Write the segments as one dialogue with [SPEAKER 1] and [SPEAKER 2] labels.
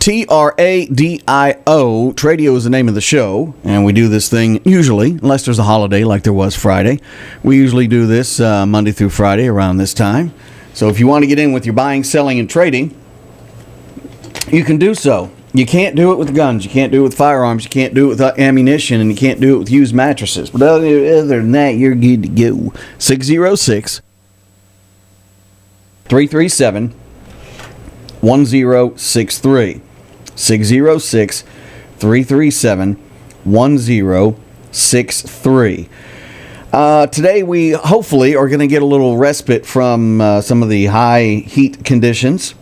[SPEAKER 1] Tradio. Tradio is the name of the show, and we do this thing usually, unless there's a holiday like there was Friday. We usually do this Monday through Friday around this time. So if you want to get in with your buying, selling, and trading, you can do so. You can't do it with guns, you can't do it with firearms, you can't do it with ammunition, and you can't do it with used mattresses. But other than that, you're good to go. 606 337 1063. 606 337 1063. Today we hopefully are going to get a little respite from some of the high heat conditions.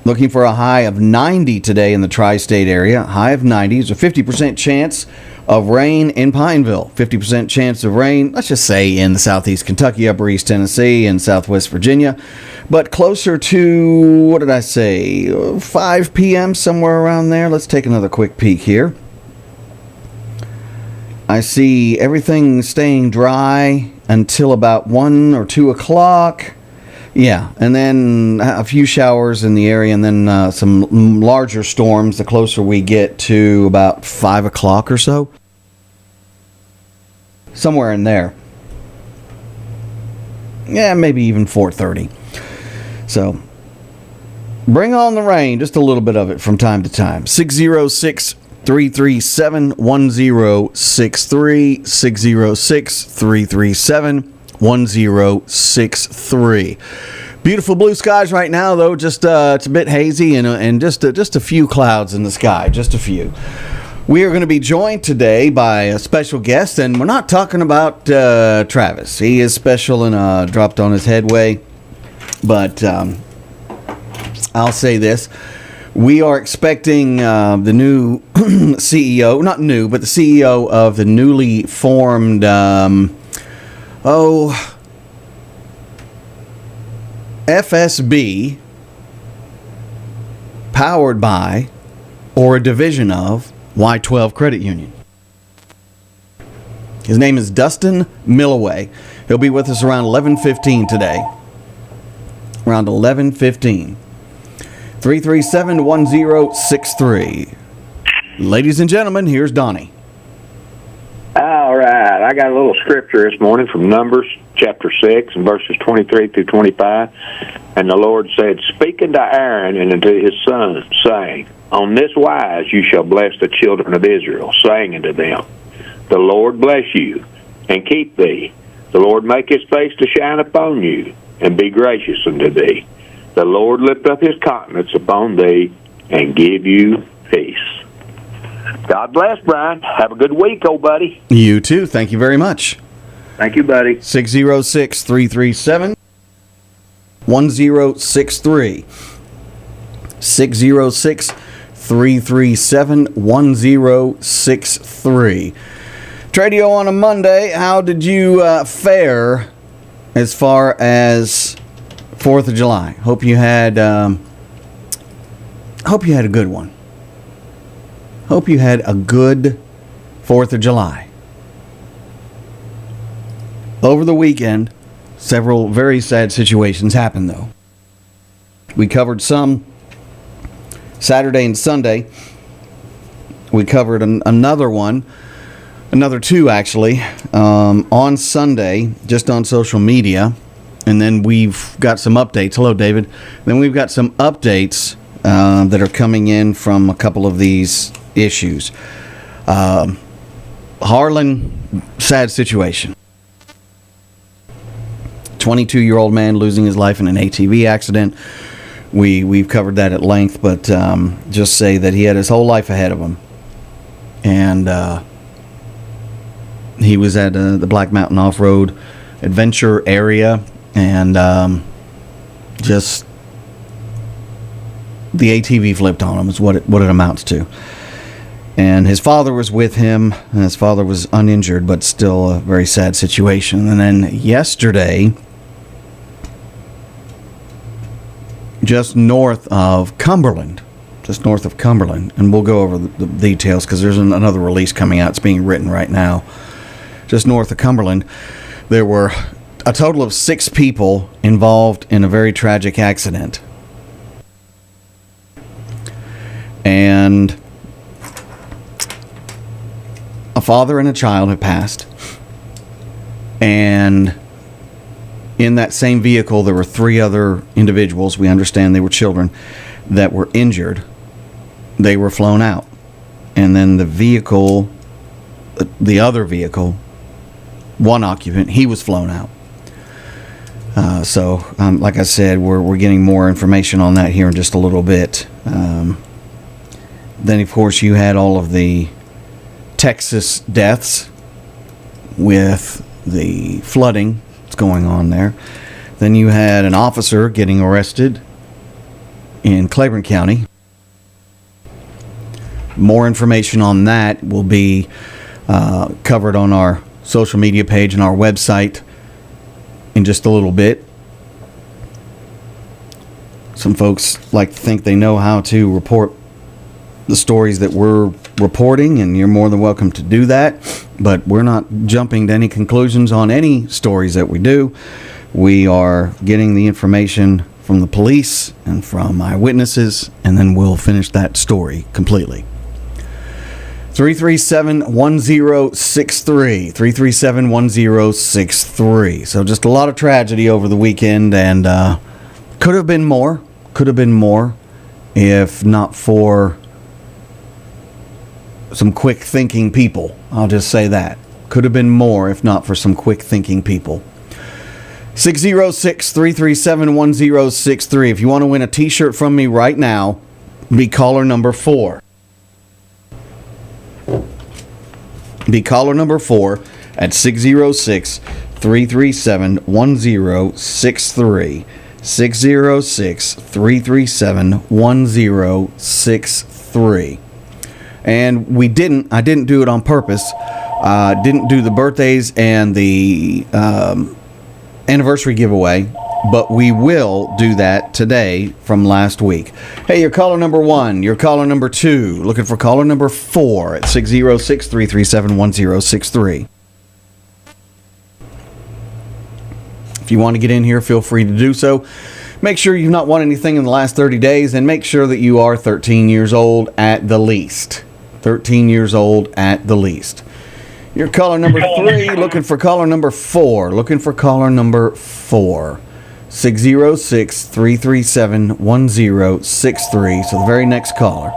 [SPEAKER 1] Looking for a high of 90 today in the tri-state area. High of 90 is a 50% chance of rain in Pineville. 50% chance of rain, let's just say in the southeast Kentucky, upper east Tennessee, and southwest Virginia. But closer to, what did I say, 5 p.m., somewhere around there. Let's take another quick peek here. I see everything staying dry until about 1 or 2 o'clock. Yeah, and then a few showers in the area, and then some larger storms the closer we get to about 5 o'clock or so. Somewhere in there. Yeah, maybe even 4:30. So, bring on the rain, just a little bit of it from time to time. 606 337 1063. 606 337 1063. Beautiful blue skies right now, though. Just it's a bit hazy and just a few clouds in the sky, just a few. We are going to be joined today by a special guest, and we're not talking about Travis. He is special and dropped on his headway, but I'll say this. We are expecting the new CEO, not new, but the CEO of the newly formed FSB, powered by or a division of Y12 Credit Union. His name is Dustin Milloway. He'll be with us around 11:15 today. Around 11:15. 337-1063. Ladies and gentlemen, here's Donnie.
[SPEAKER 2] All right. I got a little scripture this morning from Numbers chapter 6 and verses 23 through 25. And the Lord said, "Speak unto Aaron and unto his sons, saying, On this wise you shall bless the children of Israel, saying unto them, The Lord bless you and keep thee. The Lord make his face to shine upon you and be gracious unto thee. The Lord lift up his countenance upon thee and give you peace." God bless, Brian. Have a good week, old buddy.
[SPEAKER 1] You too. Thank you very much.
[SPEAKER 2] Thank you, buddy.
[SPEAKER 1] 606-337-1063. 606-337-1063. Tradio on a Monday. How did you fare as far as 4th of July? Hope you had a good one. Hope you had a good 4th of July. Over the weekend, several very sad situations happened, though. We covered some Saturday and Sunday. We covered another two actually, on Sunday, just on social media. And then we've got some updates. Hello, David. Then we've got some updates that are coming in from a couple of these issues. Harlan, sad situation. 22-year-old man losing his life in an ATV accident. We've covered that at length, but just say that he had his whole life ahead of him. And he was at the Black Mountain Off-Road Adventure area, and just the ATV flipped on him is what it amounts to. And his father was with him, and his father was uninjured, but still a very sad situation. And then yesterday, just north of Cumberland, and we'll go over the details because there's another release coming out. It's being written right now. Just north of Cumberland, there were a total of 6 people involved in a very tragic accident. And a father and a child have passed. And in that same vehicle, there were 3 other individuals, we understand they were children, that were injured. They were flown out. And then the vehicle, the other vehicle, one occupant, he was flown out. So, like I said, we're getting more information on that here in just a little bit. Then, of course, you had all of the Texas deaths with the flooding that's going on there. Then you had an officer getting arrested in Claiborne County. More information on that will be covered on our social media page and our website in just a little bit. Some folks like to think they know how to report the stories that we're reporting, and you're more than welcome to do that, but we're not jumping to any conclusions on any stories that we do. We are getting the information from the police and from eyewitnesses, and then we'll finish that story completely. 337-1063. 337-1063. So just a lot of tragedy over the weekend, and could have been more. Could have been more if not for some quick thinking people. I'll just say that. Could have been more if not for some quick thinking people. 606-337-1063. If you want to win a t-shirt from me right now, be caller number 4. Be caller number 4 at 606-337-1063. 606-337-1063. And I didn't do it on purpose. Didn't do the birthdays and the anniversary giveaway, but we will do that today from last week. Hey, you're caller number 1. You're caller number 2. Looking for caller number 4 at 606-337-1063. If you want to get in here, feel free to do so. Make sure you've not won anything in the last 30 days, and make sure that you are 13 years old at the least. 13 years old at the least. You're caller number 3, looking for caller number 4. Looking for caller number 4. 606-337-1063. So the very next caller.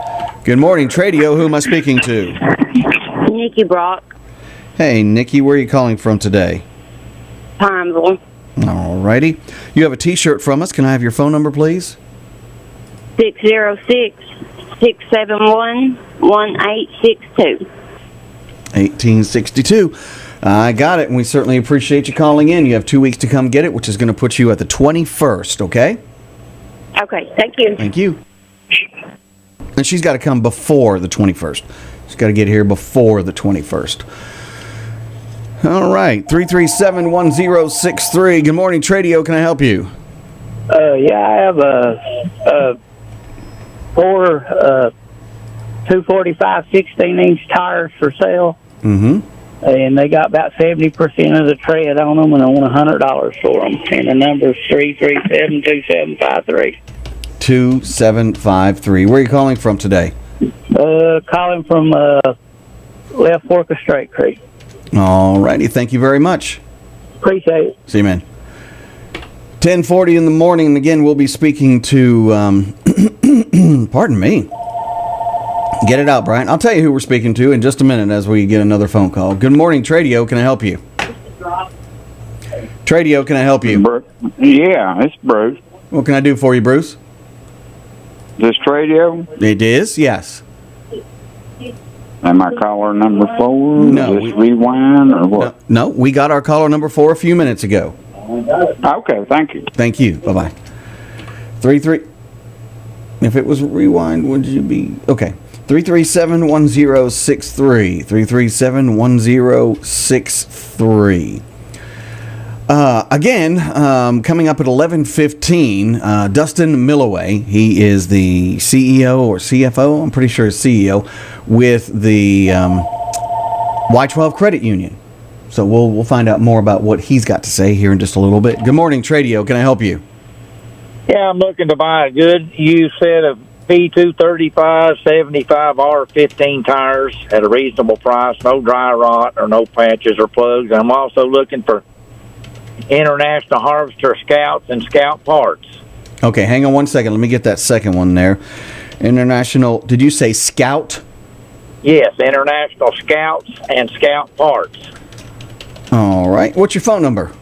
[SPEAKER 1] Good morning, Tradio. Who am I speaking to?
[SPEAKER 3] Nikki Brock.
[SPEAKER 1] Hey, Nikki, where are you calling from today?
[SPEAKER 3] Pineville.
[SPEAKER 1] All righty. You have a t-shirt from us. Can I have your phone number, please?
[SPEAKER 3] 606-671-1862.
[SPEAKER 1] 1862. I got it, and we certainly appreciate you calling in. You have 2 weeks to come get it, which is going to put you at the 21st, okay?
[SPEAKER 3] Okay, thank you.
[SPEAKER 1] Thank you. And she's got to come before the 21st. She's got to get here before the 21st. All right, 337-1063. Good morning, Tradio. Can I help you?
[SPEAKER 4] Yeah, I have a 245 16-inch tires for sale.
[SPEAKER 1] Mm-hmm.
[SPEAKER 4] And they got about 70% of the tread on them, and I want $100 for them. And the number is 337-2753.
[SPEAKER 1] 2753. Where are you calling from today?
[SPEAKER 4] Calling from Left Fork of Straight Creek.
[SPEAKER 1] All righty. Thank you very much.
[SPEAKER 4] Appreciate it.
[SPEAKER 1] See you, man. 10:40 in the morning, and again, we'll be speaking to, pardon me. Get it out, Brian. I'll tell you who we're speaking to in just a minute as we get another phone call. Good morning, Tradio. Can I help you? Tradio, can I help you?
[SPEAKER 5] Yeah, it's Bruce.
[SPEAKER 1] What can I do for you, Bruce?
[SPEAKER 5] This Tradio?
[SPEAKER 1] It is, yes.
[SPEAKER 5] Am I caller number 4?
[SPEAKER 1] No.
[SPEAKER 5] Is this rewind or what?
[SPEAKER 1] No, we got our caller number 4 a few minutes ago.
[SPEAKER 5] Okay, thank you.
[SPEAKER 1] Thank you. Bye-bye. 33. If it was rewind, would you be... Okay. 337-1063. 337-1063. Again, coming up at 11:15, Dustin Milloway. He is the CEO or CFO. I'm pretty sure CEO with the Y12 Credit Union. So we'll find out more about what he's got to say here in just a little bit. Good morning, Tradio. Can I help you?
[SPEAKER 6] Yeah, I'm looking to buy a good used set of P235 75R 15 tires at a reasonable price, no dry rot or no patches or plugs. I'm also looking for International Harvester Scouts and Scout parts.
[SPEAKER 1] Okay, hang on one second. Let me get that second one there. International, did you say Scout?
[SPEAKER 6] Yes, International Scouts and Scout parts.
[SPEAKER 1] All right. What's your phone number?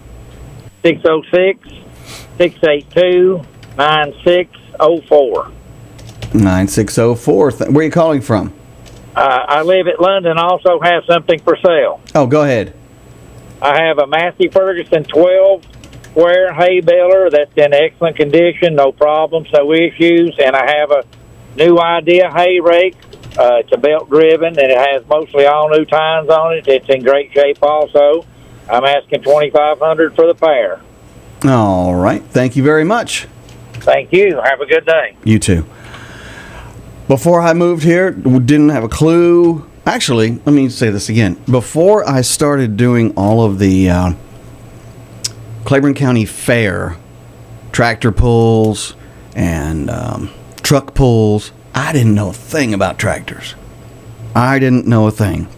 [SPEAKER 6] 606-682-9604.
[SPEAKER 1] 9604. Where are you calling from?
[SPEAKER 6] I live at London. Also have something for sale.
[SPEAKER 1] Oh, go ahead.
[SPEAKER 6] I have a Massey Ferguson 12 square hay baler that's in excellent condition, no problems, no issues, and I have a new Idea hay rake. It's a belt driven, and it has mostly all new tines on it. It's in great shape also. I'm asking $2,500 for the pair.
[SPEAKER 1] All right. Thank you very much.
[SPEAKER 6] Thank you. Have a good day.
[SPEAKER 1] You too. Before I moved here, didn't have a clue. Actually, let me say this again. Before I started doing all of the Claiborne County Fair tractor pulls and truck pulls, I didn't know a thing about tractors. I didn't know a thing.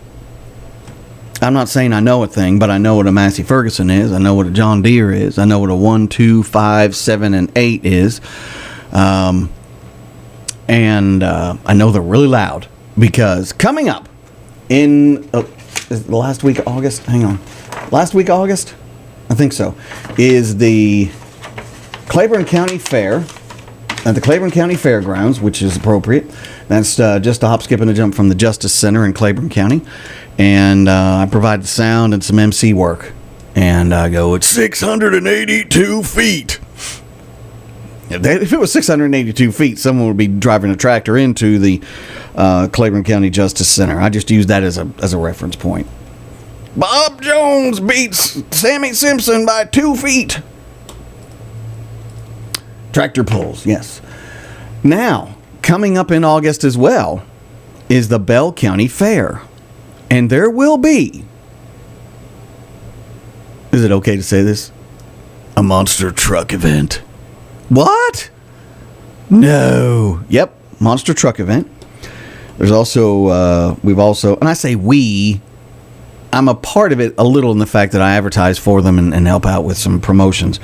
[SPEAKER 1] I'm not saying I know a thing, but I know what a Massey Ferguson is. I know what a John Deere is. I know what a 1, 2, 5, 7, and 8 is. And I know they're really loud because coming up in last week of August, hang on, last week of August, I think so, is the Claiborne County Fair at the Claiborne County Fairgrounds, which is appropriate. That's just a hop, skip, and a jump from the Justice Center in Claiborne County. And I provide the sound and some MC work. And I go, it's 682 feet. If it was 682 feet, someone would be driving a tractor into the Claiborne County Justice Center. I just use that as a reference point. Bob Jones beats Sammy Simpson by 2 feet. Tractor pulls, yes. Now, coming up in August as well is the Bell County Fair. And there will be, is it okay to say this? A monster truck event. What? No. Yep, monster truck event. There's also, and I say we, I'm a part of it a little in the fact that I advertise for them and help out with some promotions.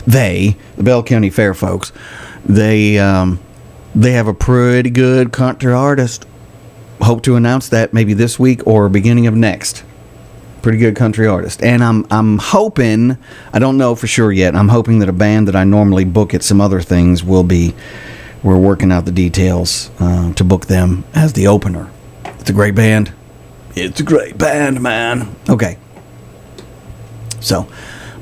[SPEAKER 1] The Bell County Fair folks, they have a pretty good country artist. Hope to announce that maybe this week or beginning of next. Pretty good country artist. And I'm hoping, I don't know for sure yet, I'm hoping that a band that I normally book at some other things we're working out the details to book them as the opener. It's a great band. It's a great band, man. Okay. So,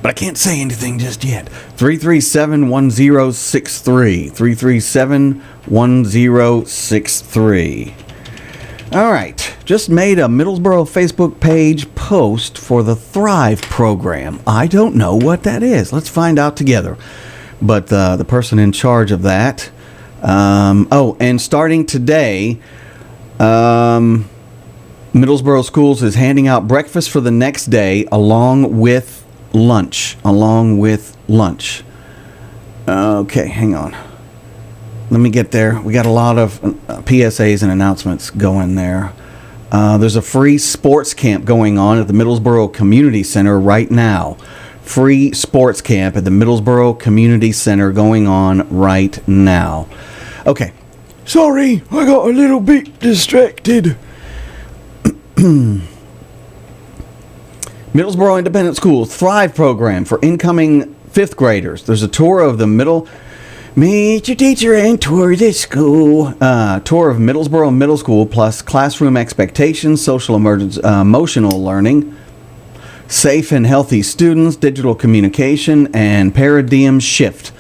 [SPEAKER 1] but I can't say anything just yet. 337-1063. 337-1063. All right, just made a Middlesboro Facebook page post for the Thrive program. I don't know what that is. Let's find out together. But the person in charge of that, and starting today, Middlesboro Schools is handing out breakfast for the next day along with lunch. Okay, hang on. Let me get there. We got a lot of PSAs and announcements going there. There's a free sports camp going on at the Middlesboro Community Center right now. Free sports camp at the Middlesboro Community Center going on right now. Okay. Sorry, I got a little bit distracted. Middlesboro Independent Schools Thrive program for incoming 5th graders. There's a tour of the Meet your teacher and tour the school. Tour of Middlesboro Middle School plus classroom expectations, social emotional learning, safe and healthy students, digital communication, and paradigm shift.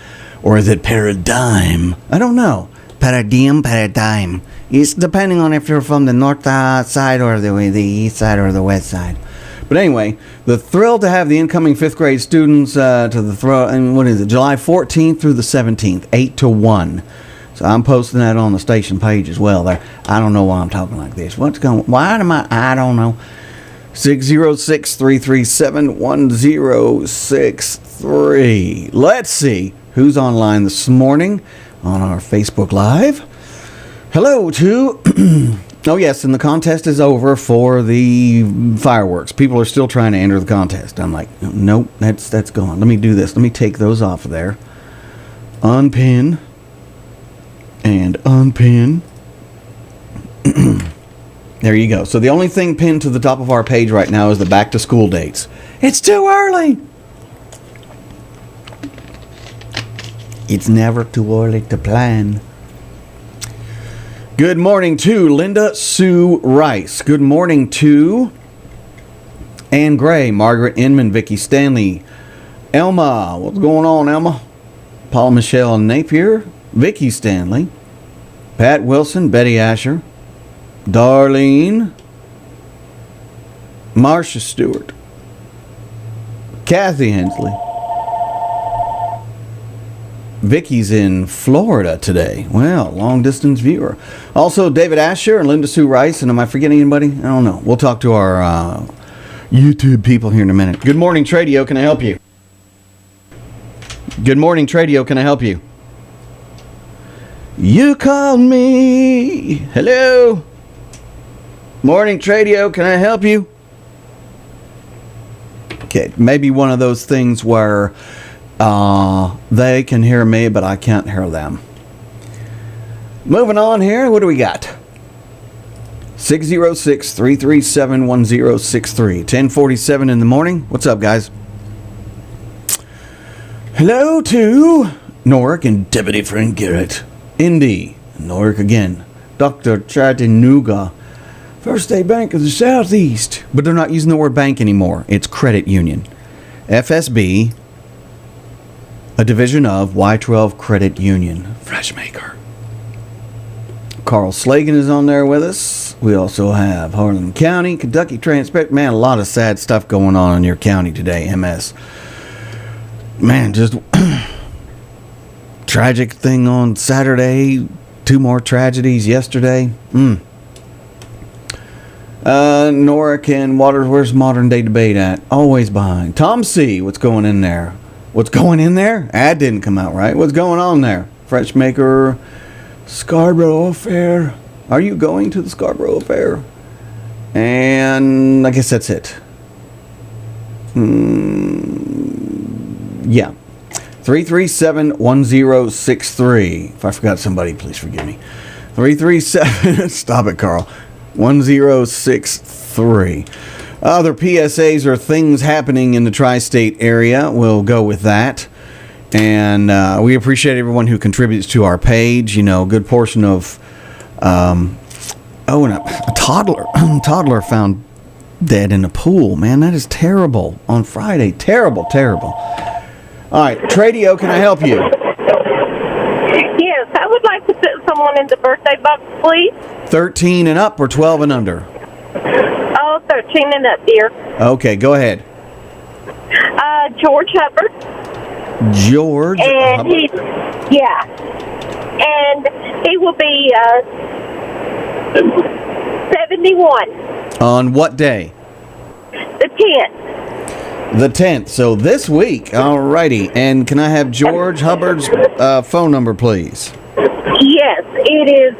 [SPEAKER 1] Or is it paradigm? I don't know. Paradigm. It's depending on if you're from the north side or the east side or the west side. But anyway, the thrill to have the incoming 5th grade students to the throw, and what is it, July 14th through the 17th, 8 to 1. So I'm posting that on the station page as well there. I don't know why I'm talking like this. I don't know. 606-337-1063. Let's see who's online this morning on our Facebook Live. Hello to... Oh, yes, and the contest is over for the fireworks. People are still trying to enter the contest. I'm like, nope, that's gone. Let me do this. Let me take those off of there. Unpin. And unpin. There you go. So the only thing pinned to the top of our page right now is the back to school dates. It's too early. It's never too early to plan. Good morning to Linda Sue Rice. Good morning to Ann Gray, Margaret Inman, Vicky Stanley, Elma. What's going on, Elma? Paula Michelle Napier, Vicky Stanley, Pat Wilson, Betty Asher, Darlene, Marcia Stewart, Kathy Hensley. Vicky's in Florida today. Well, long distance viewer. Also, David Asher and Linda Sue Rice. And am I forgetting anybody? I don't know. We'll talk to our YouTube people here in a minute. Good morning, Tradio. Can I help you? Good morning, Tradio. Can I help you? You called me. Hello. Morning, Tradio. Can I help you? Okay, maybe one of those things where they can hear me, but I can't hear them. Moving on here, what do we got? 606-337-1063. 1047 in the morning. What's up, guys? Hello to Norrick and Deputy Friend Garrett. Indy, Norrick again. Dr. Chattanooga. First State Bank of the Southeast. But they're not using the word bank anymore. It's credit union. FSB, a division of Y12 Credit Union. Freshmaker. Carl Slagan is on there with us. We also have Harlan County, Kentucky Transport. Man, a lot of sad stuff going on in your county today, MS. Man, just tragic thing on Saturday. 2 more tragedies yesterday. Norrick and Waters, where's modern day debate at? Always behind. Tom C., what's going in there? What's going in there? Ad didn't come out right. What's going on there? Freshmaker, Scarborough Affair. Are you going to the Scarborough Affair? And I guess that's it. Yeah. 337-1063. If I forgot somebody, please forgive me. 337, stop it, Carl. 1063. Other PSAs or things happening in the tri-state area. We'll go with that. And we appreciate everyone who contributes to our page. You know, a good portion of... and a toddler found dead in a pool. Man, that is terrible. On Friday. Terrible, terrible. All right, Tradio, can I help you?
[SPEAKER 3] Yes, I would like to put someone in the birthday box, please.
[SPEAKER 1] 13 and up or 12 and under?
[SPEAKER 3] Oh, 13 and up, dear.
[SPEAKER 1] Okay, go ahead.
[SPEAKER 3] George Hubbard.
[SPEAKER 1] George
[SPEAKER 3] And
[SPEAKER 1] Hubbard.
[SPEAKER 3] And he will be 71.
[SPEAKER 1] On what day?
[SPEAKER 3] The 10th.
[SPEAKER 1] The 10th. So this week. All righty. And can I have George Hubbard's phone number, please?
[SPEAKER 3] Yes, it is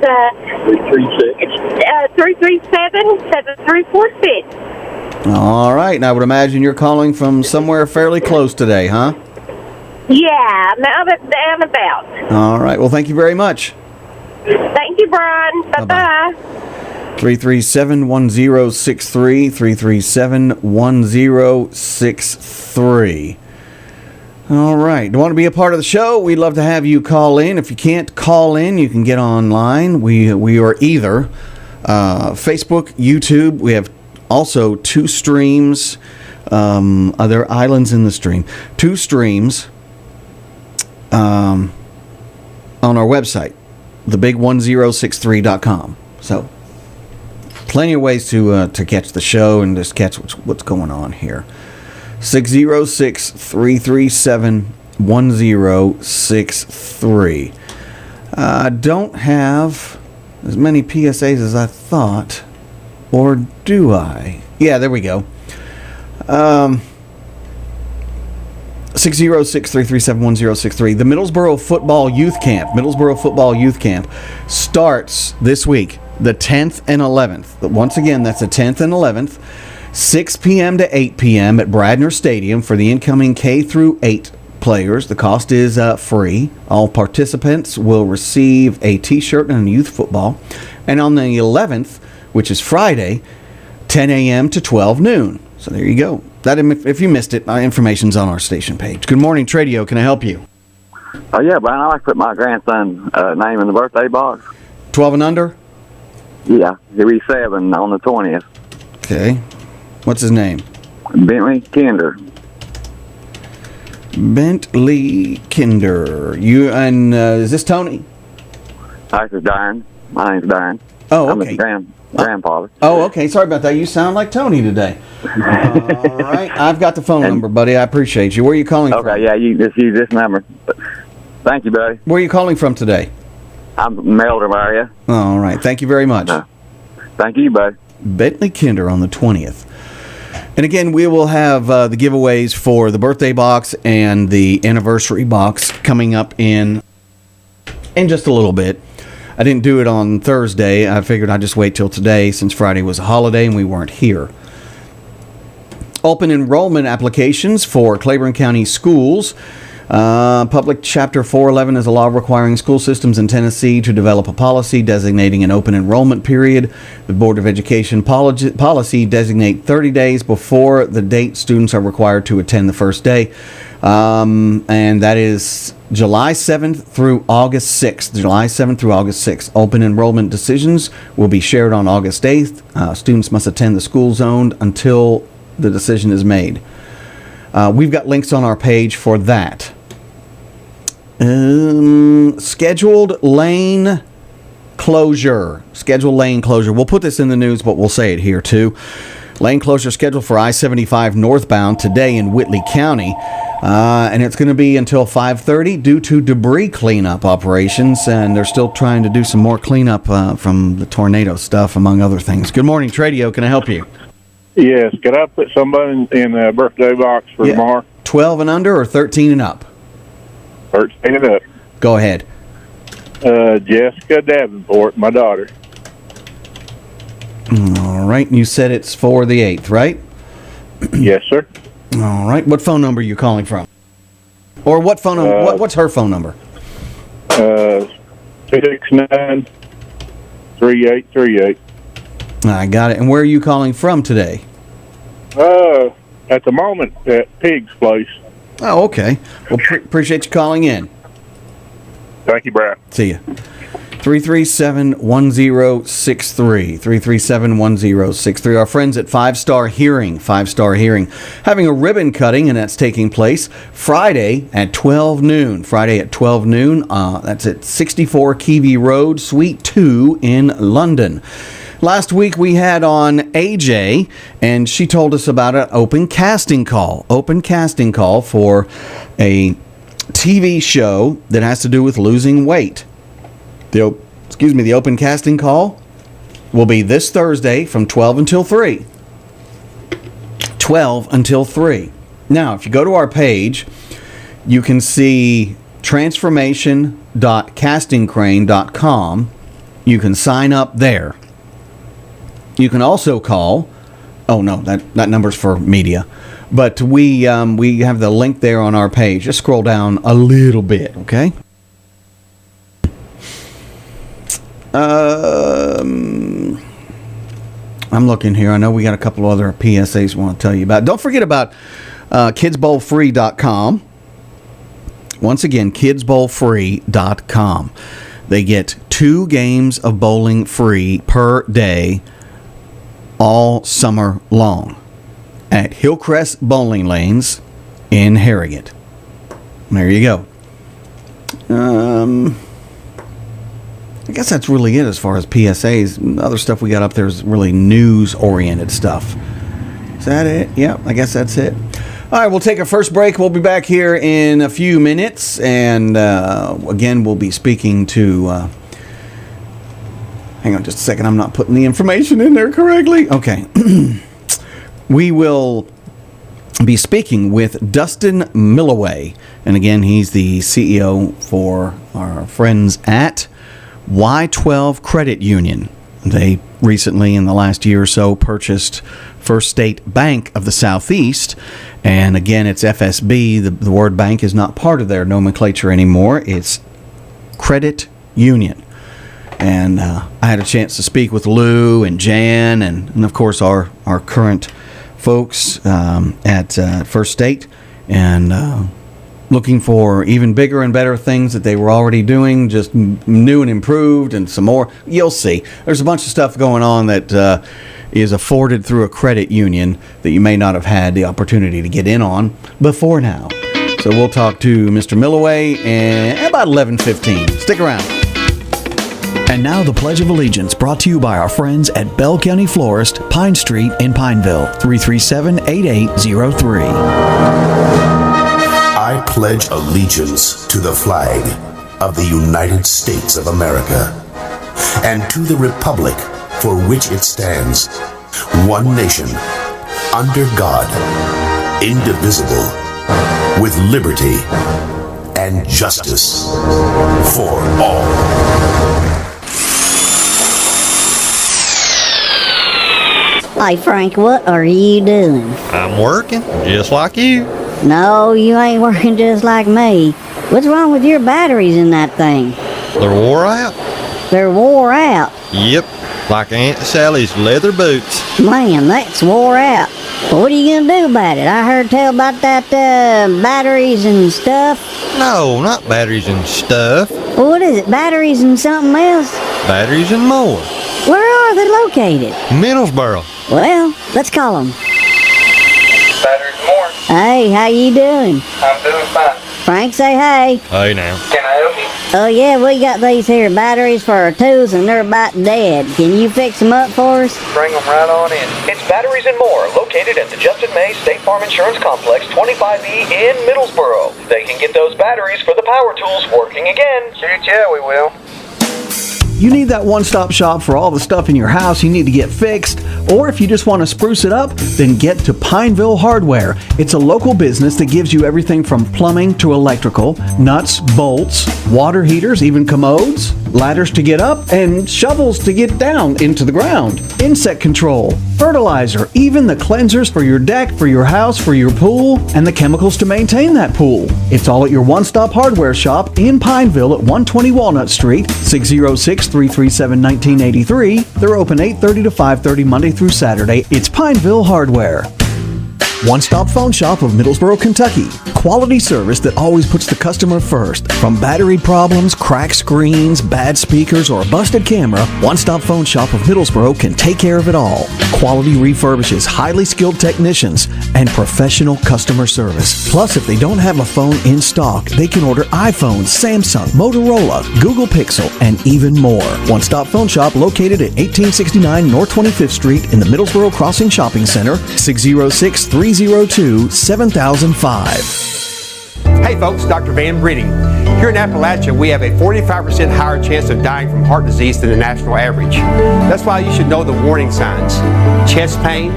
[SPEAKER 3] 337-7346.
[SPEAKER 1] All right. And I would imagine you're calling from somewhere fairly close today, huh?
[SPEAKER 3] Yeah, now that's down about.
[SPEAKER 1] All right. Well, thank you very much.
[SPEAKER 3] Thank you, Brian. Bye-bye.
[SPEAKER 1] 337-1063. 337-1063. All right. Do you want to be a part of the show? We'd love to have you call in. If you can't call in, you can get online. We are either Facebook, YouTube. We have also 2 streams. Other islands in the stream. 2 streams on our website, thebig1063.com. So, plenty of ways to catch the show and just catch what's going on here. 606-337-1063. Don't have as many PSAs as I thought, or do I? Yeah, there we go. 606-337-1063. The Middlesboro Football Youth Camp starts this week, the 10th and 11th. Once again, that's the 10th and 11th, 6 p.m. to 8 p.m. at Bradner Stadium for the incoming K through 8 players. The cost is free. All participants will receive a t-shirt and a youth football. And on the 11th, which is Friday, 10 a.m. to 12 noon. So there you go. That, if you missed it, information's on our station page. Good morning, Tradio. Can I help you?
[SPEAKER 7] Oh, yeah, Brian. I like to put my grandson's name in the birthday box.
[SPEAKER 1] 12 and under?
[SPEAKER 7] Yeah, he'll be 7 on the 20th.
[SPEAKER 1] Okay. What's his name?
[SPEAKER 7] Bentley Kinder.
[SPEAKER 1] Bentley Kinder. Is this Tony?
[SPEAKER 7] Hi, this is Darren. My name's Darren.
[SPEAKER 1] Oh,
[SPEAKER 7] I'm
[SPEAKER 1] okay.
[SPEAKER 7] his grandfather.
[SPEAKER 1] Oh, okay. Sorry about that. You sound like Tony today. All right. I've got the phone number, buddy. I appreciate you. Where are you calling from?
[SPEAKER 7] Okay, yeah, you just use this number. Thank you, buddy.
[SPEAKER 1] Where are you calling from today?
[SPEAKER 7] I'm from the Meldrum area.
[SPEAKER 1] All right. Thank you very much.
[SPEAKER 7] Thank you, buddy.
[SPEAKER 1] Bentley Kinder on the 20th. And again, we will have the giveaways for the birthday box and the anniversary box coming up in just a little bit. I didn't do it on Thursday. I figured I'd just wait till today since Friday was a holiday and we weren't here. Open enrollment applications for Claiborne County schools. Public Chapter 411 is a law requiring school systems in Tennessee to develop a policy designating an open enrollment period. The Board of Education policy designate 30 days before the date students are required to attend the first day. And that is July 7th through August 6th. July 7th through August 6th. Open enrollment decisions will be shared on August 8th. Students must attend the school zone until the decision is made. We've got links on our page for that. Scheduled lane closure. We'll put this in the news, but we'll say it here too. Lane closure scheduled for I-75 northbound today in Whitley County. And it's going to be until 5:30 due to debris cleanup operations. And they're still trying to do some more cleanup from the tornado stuff, among other things. Good morning, Tradio. Can I help you?
[SPEAKER 8] Yes. Could I put somebody in a birthday box for tomorrow?
[SPEAKER 1] 12 and under or 13 and up?
[SPEAKER 8] 13 and up.
[SPEAKER 1] Go ahead.
[SPEAKER 8] Jessica Davenport, my daughter.
[SPEAKER 1] All right. You said it's for the 8th, right?
[SPEAKER 8] Yes, sir.
[SPEAKER 1] All right. What phone number are you calling from? Or what phone number? What's her phone number?
[SPEAKER 8] 269-3838.
[SPEAKER 1] I got it. And where are you calling from today?
[SPEAKER 8] At the moment, at Pig's place.
[SPEAKER 1] Oh, okay. Well, appreciate you calling in.
[SPEAKER 8] Thank you, Brad.
[SPEAKER 1] See ya. 337-1063. 337-1063. Our friends at 5 Star Hearing. 5 Star Hearing. Having a ribbon cutting, and that's taking place Friday at 12 noon. That's at 64 Keavy Road, Suite 2 in London. Last week we had on AJ, and she told us about an open casting call. Open casting call for a TV show that has to do with losing weight. The open casting call will be this Thursday from 12 until 3. 12 until 3. Now, if you go to our page, you can see transformation.castingcrane.com. You can sign up there. You can also call. Oh no, that number's for media, but we have the link there on our page. Just scroll down a little bit, okay? I'm looking here. I know we got a couple other PSAs we want to tell you about. Don't forget about kidsbowlfree.com. Once again, kidsbowlfree.com. They get 2 games of bowling free per day all summer long at Hillcrest Bowling Lanes in Harrogate. There you go. I guess that's really it as far as PSAs. Other stuff we got up there is really news-oriented stuff. Is that it? Yeah, I guess that's it. All right, we'll take our first break. We'll be back here in a few minutes. And again, we'll be speaking to... hang on just a second. I'm not putting the information in there correctly. Okay. We will be speaking with Dustin Milloway. And again, he's the CEO for our friends at Y12 Credit Union. They recently, in the last year or so, purchased First State Bank of the Southeast. And again, it's FSB. The word bank is not part of their nomenclature anymore. It's Credit Union. And I had a chance to speak with Lou and Jan and of course, our current folks at First State, and looking for even bigger and better things that they were already doing, just new and improved, and some more. You'll see. There's a bunch of stuff going on that is afforded through a credit union that you may not have had the opportunity to get in on before now. So we'll talk to Mr. Milloway at about 11:15. Stick around.
[SPEAKER 9] And now the Pledge of Allegiance, brought to you by our friends at Bell County Florist, Pine Street in Pineville, 337-8803.
[SPEAKER 10] I pledge allegiance to the flag of the United States of America and to the republic for which it stands, one nation, under God, indivisible, with liberty and justice for all.
[SPEAKER 11] Hey, Frank, what are you doing?
[SPEAKER 12] I'm working, just like you.
[SPEAKER 11] No, you ain't working just like me. What's wrong with your batteries in that thing?
[SPEAKER 12] They're wore out.
[SPEAKER 11] They're wore out?
[SPEAKER 12] Yep, like Aunt Sally's leather boots.
[SPEAKER 11] Man, that's wore out. Well, what are you gonna do about it? I heard tell about that, batteries and stuff.
[SPEAKER 12] No, not batteries and stuff.
[SPEAKER 11] Well, what is it, batteries and something else?
[SPEAKER 12] Batteries and more.
[SPEAKER 11] Where are they located?
[SPEAKER 12] Middlesboro.
[SPEAKER 11] Well, let's call them.
[SPEAKER 13] Batteries and more.
[SPEAKER 11] Hey, how you doing?
[SPEAKER 13] I'm doing fine.
[SPEAKER 11] Frank, say hey.
[SPEAKER 12] Hey now.
[SPEAKER 13] Can I help you?
[SPEAKER 11] Oh yeah, we got these here batteries for our tools and they're about dead. Can you fix them up for us?
[SPEAKER 13] Bring them right on in.
[SPEAKER 14] It's Batteries and More, located at the Justin May State Farm Insurance Complex, 25E in Middlesboro. They can get those batteries for the power tools working again.
[SPEAKER 13] Shoot, yeah, we will.
[SPEAKER 1] You need that one-stop shop for all the stuff in your house you need to get fixed, or if you just want to spruce it up, then get to Pineville Hardware. It's a local business that gives you everything from plumbing to electrical, nuts, bolts, water heaters, even commodes, ladders to get up, and shovels to get down into the ground, insect control, fertilizer, even the cleansers for your deck, for your house, for your pool, and the chemicals to maintain that pool. It's all at your one-stop hardware shop in Pineville at 120 Walnut Street, 606-337-1983. They're open 8:30 to 5:30 Monday through Saturday. It's Pineville Hardware. One-stop phone shop of Middlesboro, Kentucky. Quality service that always puts the customer first. From battery problems, cracked screens, bad speakers, or a busted camera, One-stop phone shop of Middlesboro can take care of it all. Quality refurbishes, highly skilled technicians, and professional customer service. Plus, if they don't have a phone in stock, they can order iPhones, Samsung, Motorola, Google Pixel, and even more. One-stop phone shop located at 1869 North 25th Street in the Middlesboro Crossing Shopping Center, 606-302-7005.
[SPEAKER 15] Hey folks, Dr. Van Britting. Here in Appalachia, we have a 45% higher chance of dying from heart disease than the national average. That's why you should know the warning signs: chest pain,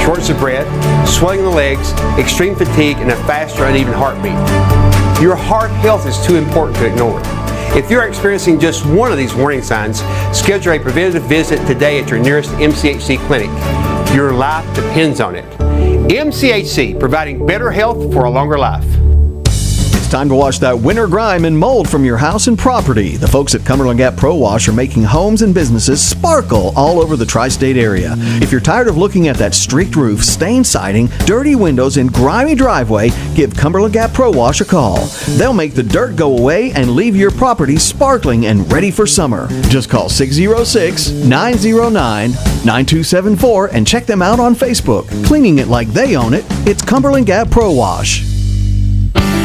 [SPEAKER 15] shortness of breath, swelling in the legs, extreme fatigue, and a fast or uneven heartbeat. Your heart health is too important to ignore. If you're experiencing just one of these warning signs, schedule a preventative visit today at your nearest MCHC clinic. Your life depends on it. MCHC, providing better health for a longer life.
[SPEAKER 1] It's time to wash that winter grime and mold from your house and property. The folks at Cumberland Gap Pro Wash are making homes and businesses sparkle all over the tri-state area. If you're tired of looking at that streaked roof, stained siding, dirty windows, and grimy driveway, give Cumberland Gap Pro Wash a call. They'll make the dirt go away and leave your property sparkling and ready for summer. Just call 606-909-9274 and check them out on Facebook. Cleaning it like they own it, it's Cumberland Gap Pro Wash.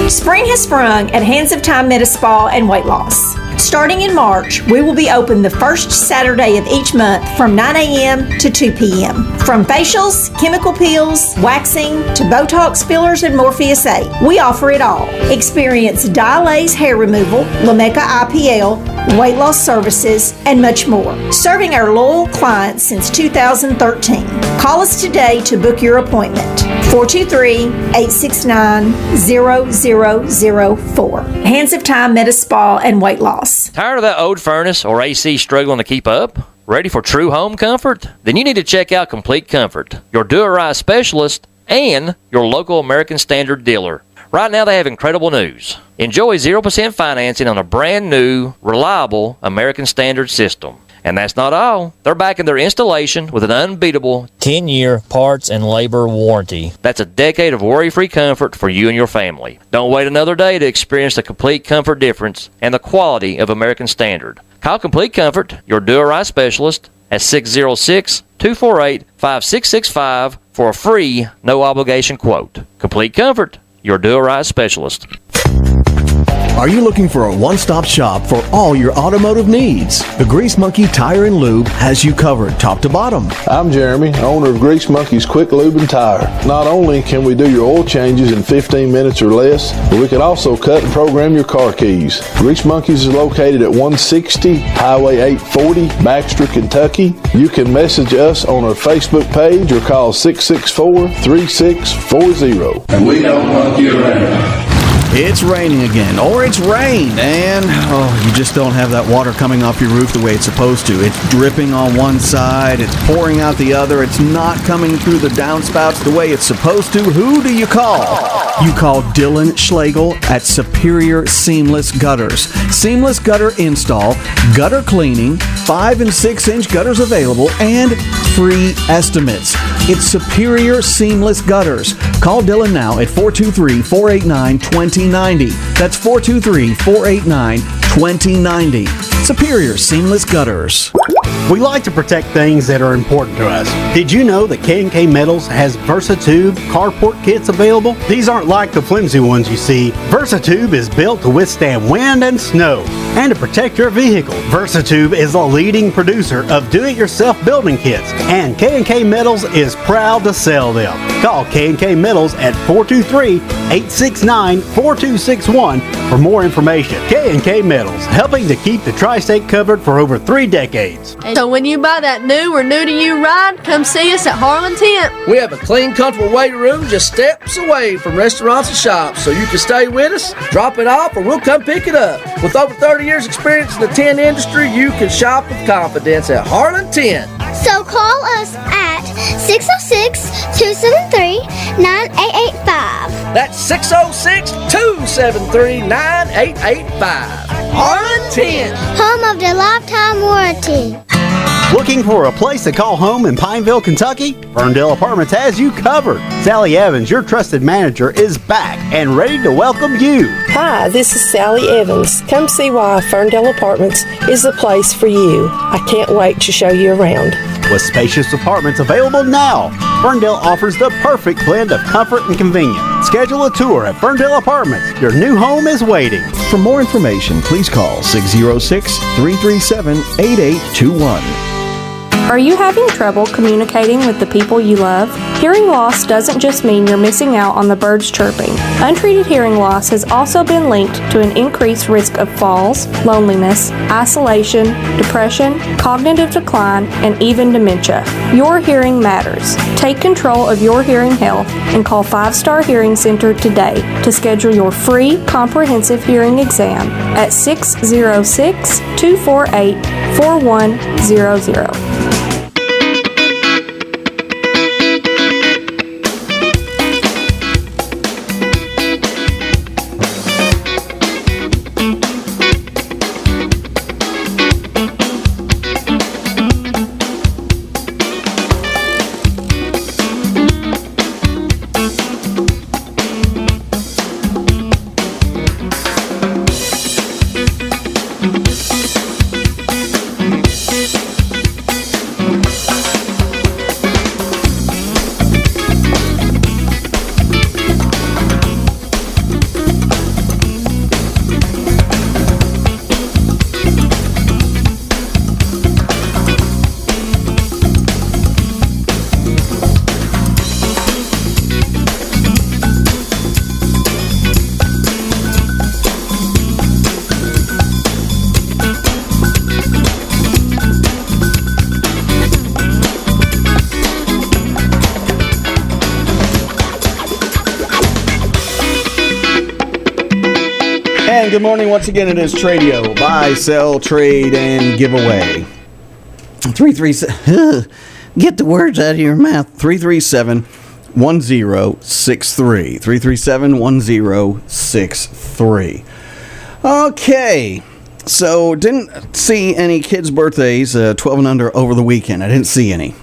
[SPEAKER 16] Spring has sprung at Hands of Time Medi Spa and Weight Loss. Starting in March, we will be open the first Saturday of each month from 9 a.m. to 2 p.m. From facials, chemical peels, waxing, to Botox fillers and Morpheus 8, we offer it all. Experience Dilaze hair removal, Lamecca IPL, weight loss services, and much more. Serving our loyal clients since 2013. Call us today to book your appointment. 423-869-0004. Hands of Time Medi Spa and Weight Loss.
[SPEAKER 17] Tired of that old furnace or AC struggling to keep up? Ready for true home comfort? Then you need to check out Complete Comfort, your do-it-right specialist and your local American Standard dealer. Right now they have incredible news. Enjoy 0% financing on a brand new, reliable American Standard system. And that's not all. They're backing their installation with an unbeatable 10-year parts and labor warranty. That's a decade of worry-free comfort for you and your family. Don't wait another day to experience the complete comfort difference and the quality of American Standard. Call Complete Comfort, your do-it-right specialist, at 606-248-5665 for a free, no-obligation quote. Complete Comfort, your do-it-right specialist.
[SPEAKER 9] Are you looking for a one-stop shop for all your automotive needs? The Grease Monkey Tire and Lube has you covered top to bottom.
[SPEAKER 18] I'm Jeremy, owner of Grease Monkey's Quick Lube and Tire. Not only can we do your oil changes in 15 minutes or less, but we can also cut and program your car keys. Grease Monkey's is located at 160 Highway 840, Baxter, Kentucky. You can message us on our Facebook page or call 664-3640.
[SPEAKER 19] And we don't monkey around.
[SPEAKER 1] It's raining again, or it's rained, and you just don't have that water coming off your roof the way it's supposed to. It's dripping on one side, it's pouring out the other, it's not coming through the downspouts the way it's supposed to. Who do you call? You call Dylan Schlegel at Superior Seamless Gutters. Seamless gutter install, gutter cleaning, 5 and 6 inch gutters available, and free estimates. It's Superior Seamless Gutters. Call Dylan now at 423-489-2090. That's 423-489-2090. Superior Seamless Gutters.
[SPEAKER 20] We like to protect things that are important to us. Did you know that K&K Metals has VersaTube carport kits available? These aren't like the flimsy ones you see. VersaTube is built to withstand wind and snow and to protect your vehicle. VersaTube is a leading producer of do-it-yourself building kits, and K&K Metals is proud to sell them. Call K&K Metals at 423-869-4261 for more information. K&K Metals, helping to keep the tri-state covered for over 3 decades.
[SPEAKER 21] So when you buy that new or new-to-you ride, come see us at Harlan Tent.
[SPEAKER 22] We have a clean, comfortable waiting room just steps away from restaurants and shops, so you can stay with us, drop it off, or we'll come pick it up. With over 30 years experience in the tent industry, you can shop with confidence at Harlan Tent.
[SPEAKER 23] So call us at 606-273-9885.
[SPEAKER 22] That's 606-273-9885. Harlan Tent.
[SPEAKER 23] Home of the lifetime warranty.
[SPEAKER 20] Looking for a place to call home in Pineville, Kentucky? Ferndale Apartments has you covered. Sally Evans, your trusted manager, is back and ready to welcome you.
[SPEAKER 24] Hi, this is Sally Evans. Come see why Ferndale Apartments is the place for you. I can't wait to show you around.
[SPEAKER 20] With spacious apartments available now, Ferndale offers the perfect blend of comfort and convenience. Schedule a tour at Ferndale Apartments. Your new home is waiting.
[SPEAKER 1] For more information, please call 606-337-8821.
[SPEAKER 25] Are you having trouble communicating with the people you love? Hearing loss doesn't just mean you're missing out on the birds chirping. Untreated hearing loss has also been linked to an increased risk of falls, loneliness, isolation, depression, cognitive decline, and even dementia. Your hearing matters. Take control of your hearing health and call 5 Star Hearing Center today to schedule your free comprehensive hearing exam at 606-248-4100.
[SPEAKER 1] And good morning once again. It is Tradio. Buy, sell, trade, and giveaway. 337. Get the words out of your mouth. 337-1063. 337-1063. Okay. So, didn't see any kids' birthdays 12 and under over the weekend. I didn't see any.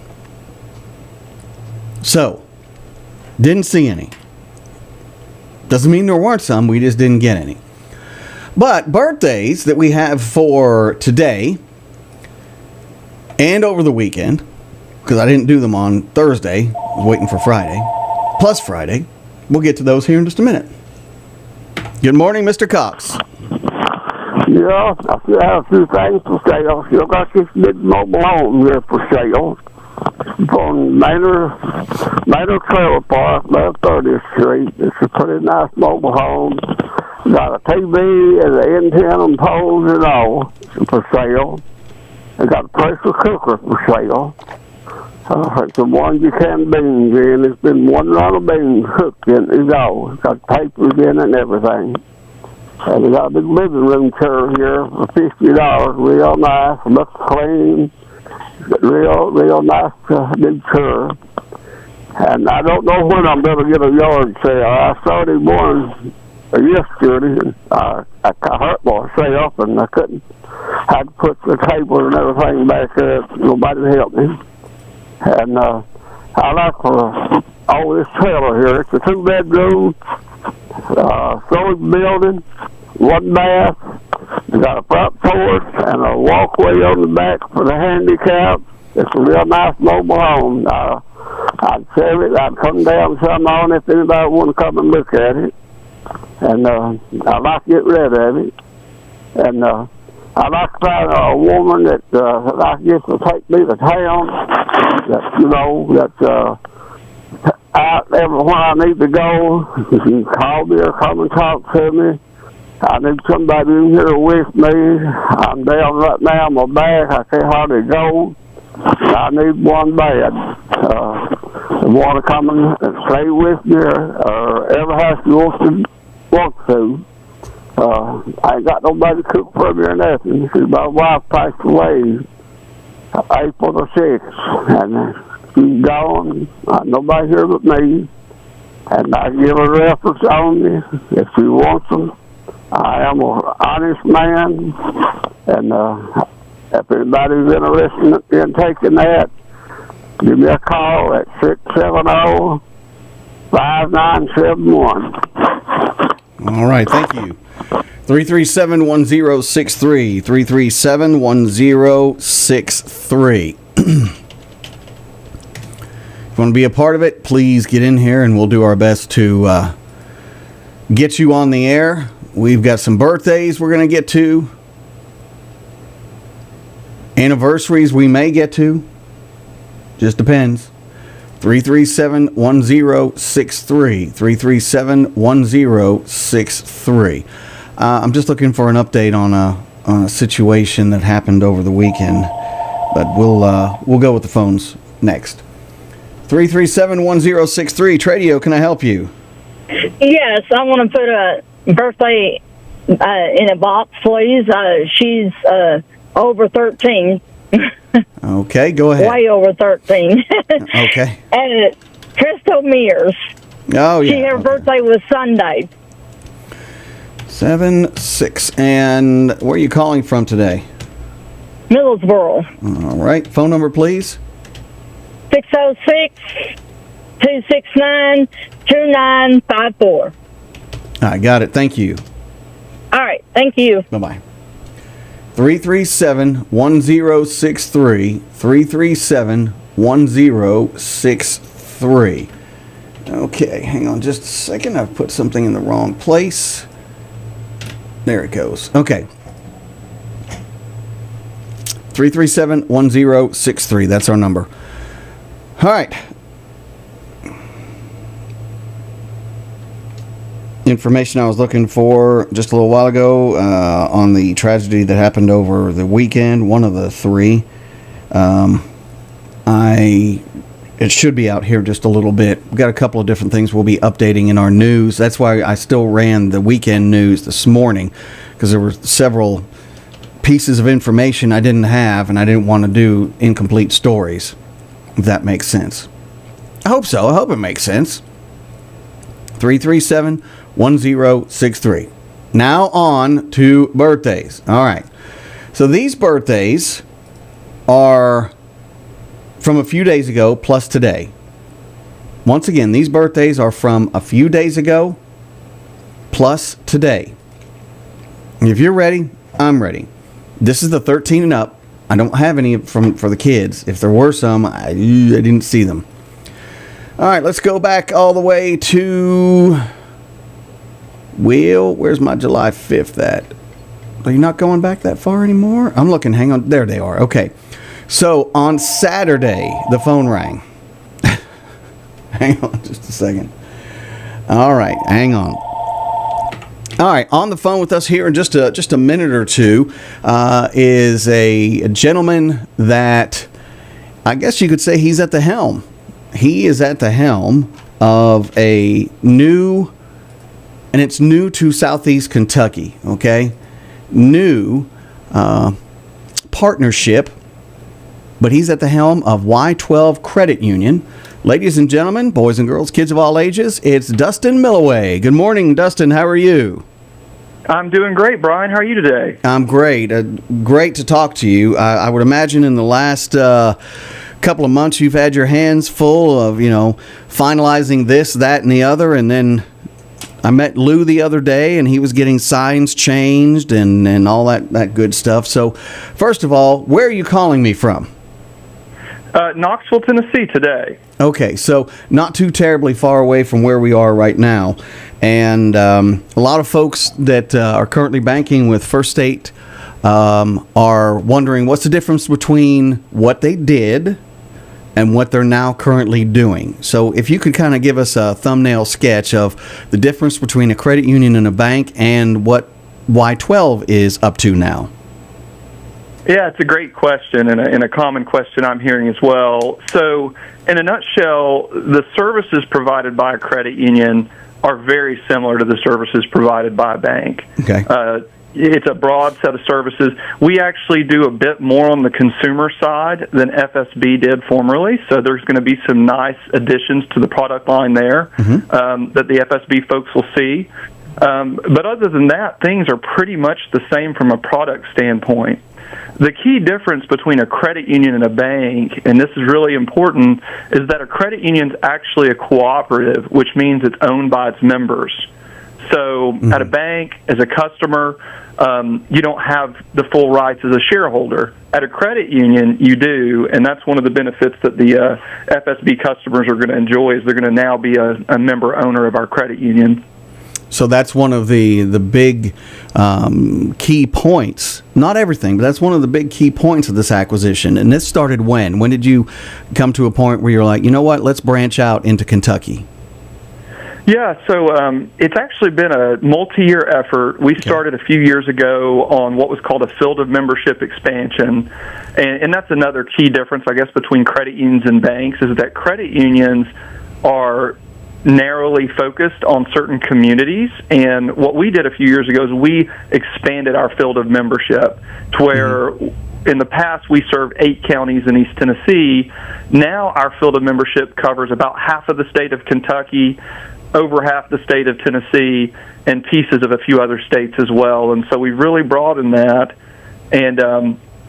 [SPEAKER 1] So, didn't see any. Doesn't mean there weren't some. We just didn't get any. But birthdays that we have for today and over the weekend, because I didn't do them on Thursday, I was waiting for Friday, plus Friday. We'll get to those here in just a minute. Good morning, Mr. Cox.
[SPEAKER 2] Yeah, I still have a few things for sale. Still got this big mobile home here for sale. On Manor Trailer Park, above 30th Street. It's a pretty nice mobile home. Got a TV and an antenna and poles and all for sale. I got a pressure cooker for sale. It's the one you can beans in. It's been one run of beans cooked in it all. It's got papers in it and everything. And we got a big living room chair here for $50. Real nice, looks clean. Real nice big chair. And I don't know when I'm going to get a yard sale. I started one yesterday, and I hurt myself, and I couldn't. I had to put the table and everything back there. Nobody to help me. And I like for all this trailer here. It's a 2-bedroom, storage building, 1 bath. We got a front porch and a walkway on the back for the handicap. It's a real nice mobile home. I'd sell it. I'd come down some on if anybody want to come and look at it. And I'd like to get rid of it. And I'd like to find a woman that I guess will take me to town. That's out everywhere I need to go. You can call me or come and talk to me. I need somebody in here with me. I'm down right now on my back. I can't hardly go. I need one bad. Want to come and stay with me or every house you want to. I ain't got nobody to cook for me or nothing. See, my wife passed away April the 6th, and she's gone. Nobody here but me. And I give her reference on me if she wants them. I am an honest man, and if anybody's interested in taking that, give me a call at 670-5971.
[SPEAKER 1] All right, thank you. 337-1063, 337-1063. If you want to be a part of it, please get in here, and we'll do our best to get you on the air. We've got some birthdays we're going to get to. Anniversaries we may get to. Just depends. 337-1063. 337-1063. I'm just looking for an update on a situation that happened over the weekend. But we'll go with the phones next. 337-1063. Tradio, can I help you?
[SPEAKER 3] Yes, I want to put a birthday in a box, please. She's over 13.
[SPEAKER 1] Okay, go ahead.
[SPEAKER 3] Way over 13.
[SPEAKER 1] Okay.
[SPEAKER 3] And Crystal Mears.
[SPEAKER 1] Oh, yeah.
[SPEAKER 3] Her birthday was Sunday.
[SPEAKER 1] 7-6. And where are you calling from today?
[SPEAKER 3] Middlesboro.
[SPEAKER 1] All right. Phone number, please.
[SPEAKER 3] 606-269-2954.
[SPEAKER 1] I got it. Thank you.
[SPEAKER 3] All right. Thank you.
[SPEAKER 1] Bye-bye. 337-1063. 337-1063. Okay, hang on just a second. I've put something in the wrong place. There it goes. Okay. 337-1063. That's our number. All right. Information I was looking for just a little while ago on the tragedy that happened over the weekend, one of the three. I It should be out here just a little bit. We've got a couple of different things we'll be updating in our news. That's why I still ran the weekend news this morning, because there were several pieces of information I didn't have, and I didn't want to do incomplete stories, if that makes sense. I hope so. I hope it makes sense. 337-1063. Now on to birthdays. All right. So these birthdays are from a few days ago plus today. Once again, these birthdays are from a few days ago plus today. If you're ready, I'm ready. This is the 13 and up. I don't have any for the kids. If there were some, I didn't see them. All right, let's go back all the way to Will. Where's my July 5th at? Are you not going back that far anymore? I'm looking. Hang on. There they are. Okay. So on Saturday, the phone rang. Hang on just a second. All right, hang on. All right, on the phone with us here in just a minute or two is a gentleman that I guess you could say he's at the helm. He is at the helm of a new, and it's new to Southeast Kentucky, okay? New partnership. But he's at the helm of Y12 Credit Union. Ladies and gentlemen, boys and girls, kids of all ages, it's Dustin Milloway. Good morning, Dustin. How are you?
[SPEAKER 4] I'm doing great, Brian. How are you today?
[SPEAKER 1] I'm great. Great to talk to you. I would imagine in the last couple of months you've had your hands full of, finalizing this, that, and the other. And then I met Lou the other day, and he was getting signs changed and all that good stuff. So, first of all, where are you calling me from?
[SPEAKER 4] Knoxville, Tennessee today.
[SPEAKER 1] Okay, so not too terribly far away from where we are right now. And a lot of folks that are currently banking with First State are wondering what's the difference between what they did and what they're now currently doing. So if you could kind of give us a thumbnail sketch of the difference between a credit union and a bank and what Y12 is up to now.
[SPEAKER 4] Yeah, it's a great question and a common question I'm hearing as well. So in a nutshell, the services provided by a credit union are very similar to the services provided by a bank.
[SPEAKER 1] Okay.
[SPEAKER 4] It's a broad set of services. We actually do a bit more on the consumer side than FSB did formerly, so there's going to be some nice additions to the product line there that the FSB folks will see. But other than that, things are pretty much the same from a product standpoint. The key difference between a credit union and a bank, and this is really important, is that a credit union is actually a cooperative, which means it's owned by its members. So at a bank, as a customer, you don't have the full rights as a shareholder. At a credit union, you do, and that's one of the benefits that the FSB customers are going to enjoy, is they're going to now be a member owner of our credit union.
[SPEAKER 1] So that's one of the big key points. Not everything, but that's one of the big key points of this acquisition. And this started when? When did you come to a point where you're like, you know what, let's branch out into Kentucky?
[SPEAKER 4] Yeah, so it's actually been a multi-year effort. We started a few years ago on what was called a field of membership expansion. And that's another key difference, I guess, between credit unions and banks, is that credit unions are narrowly focused on certain communities, and what we did a few years ago is we expanded our field of membership to where in the past we served 8 counties in East Tennessee. Now our field of membership covers about half of the state of Kentucky, over half the state of Tennessee, and pieces of a few other states as well. And so we've really broadened that. And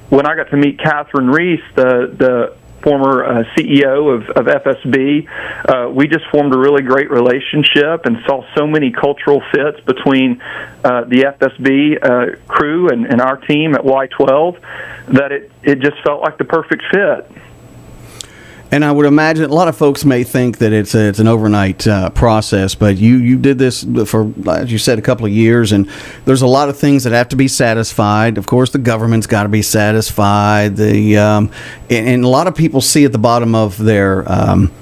[SPEAKER 4] when I got to meet Catherine Reese, the former CEO of FSB, we just formed a really great relationship and saw so many cultural fits between the FSB crew and our team at Y12 that it just felt like the perfect fit.
[SPEAKER 1] And I would imagine a lot of folks may think that it's an overnight process, but you did this for, as you said, a couple of years, and there's a lot of things that have to be satisfied. Of course, the government's got to be satisfied. And a lot of people see at the bottom of their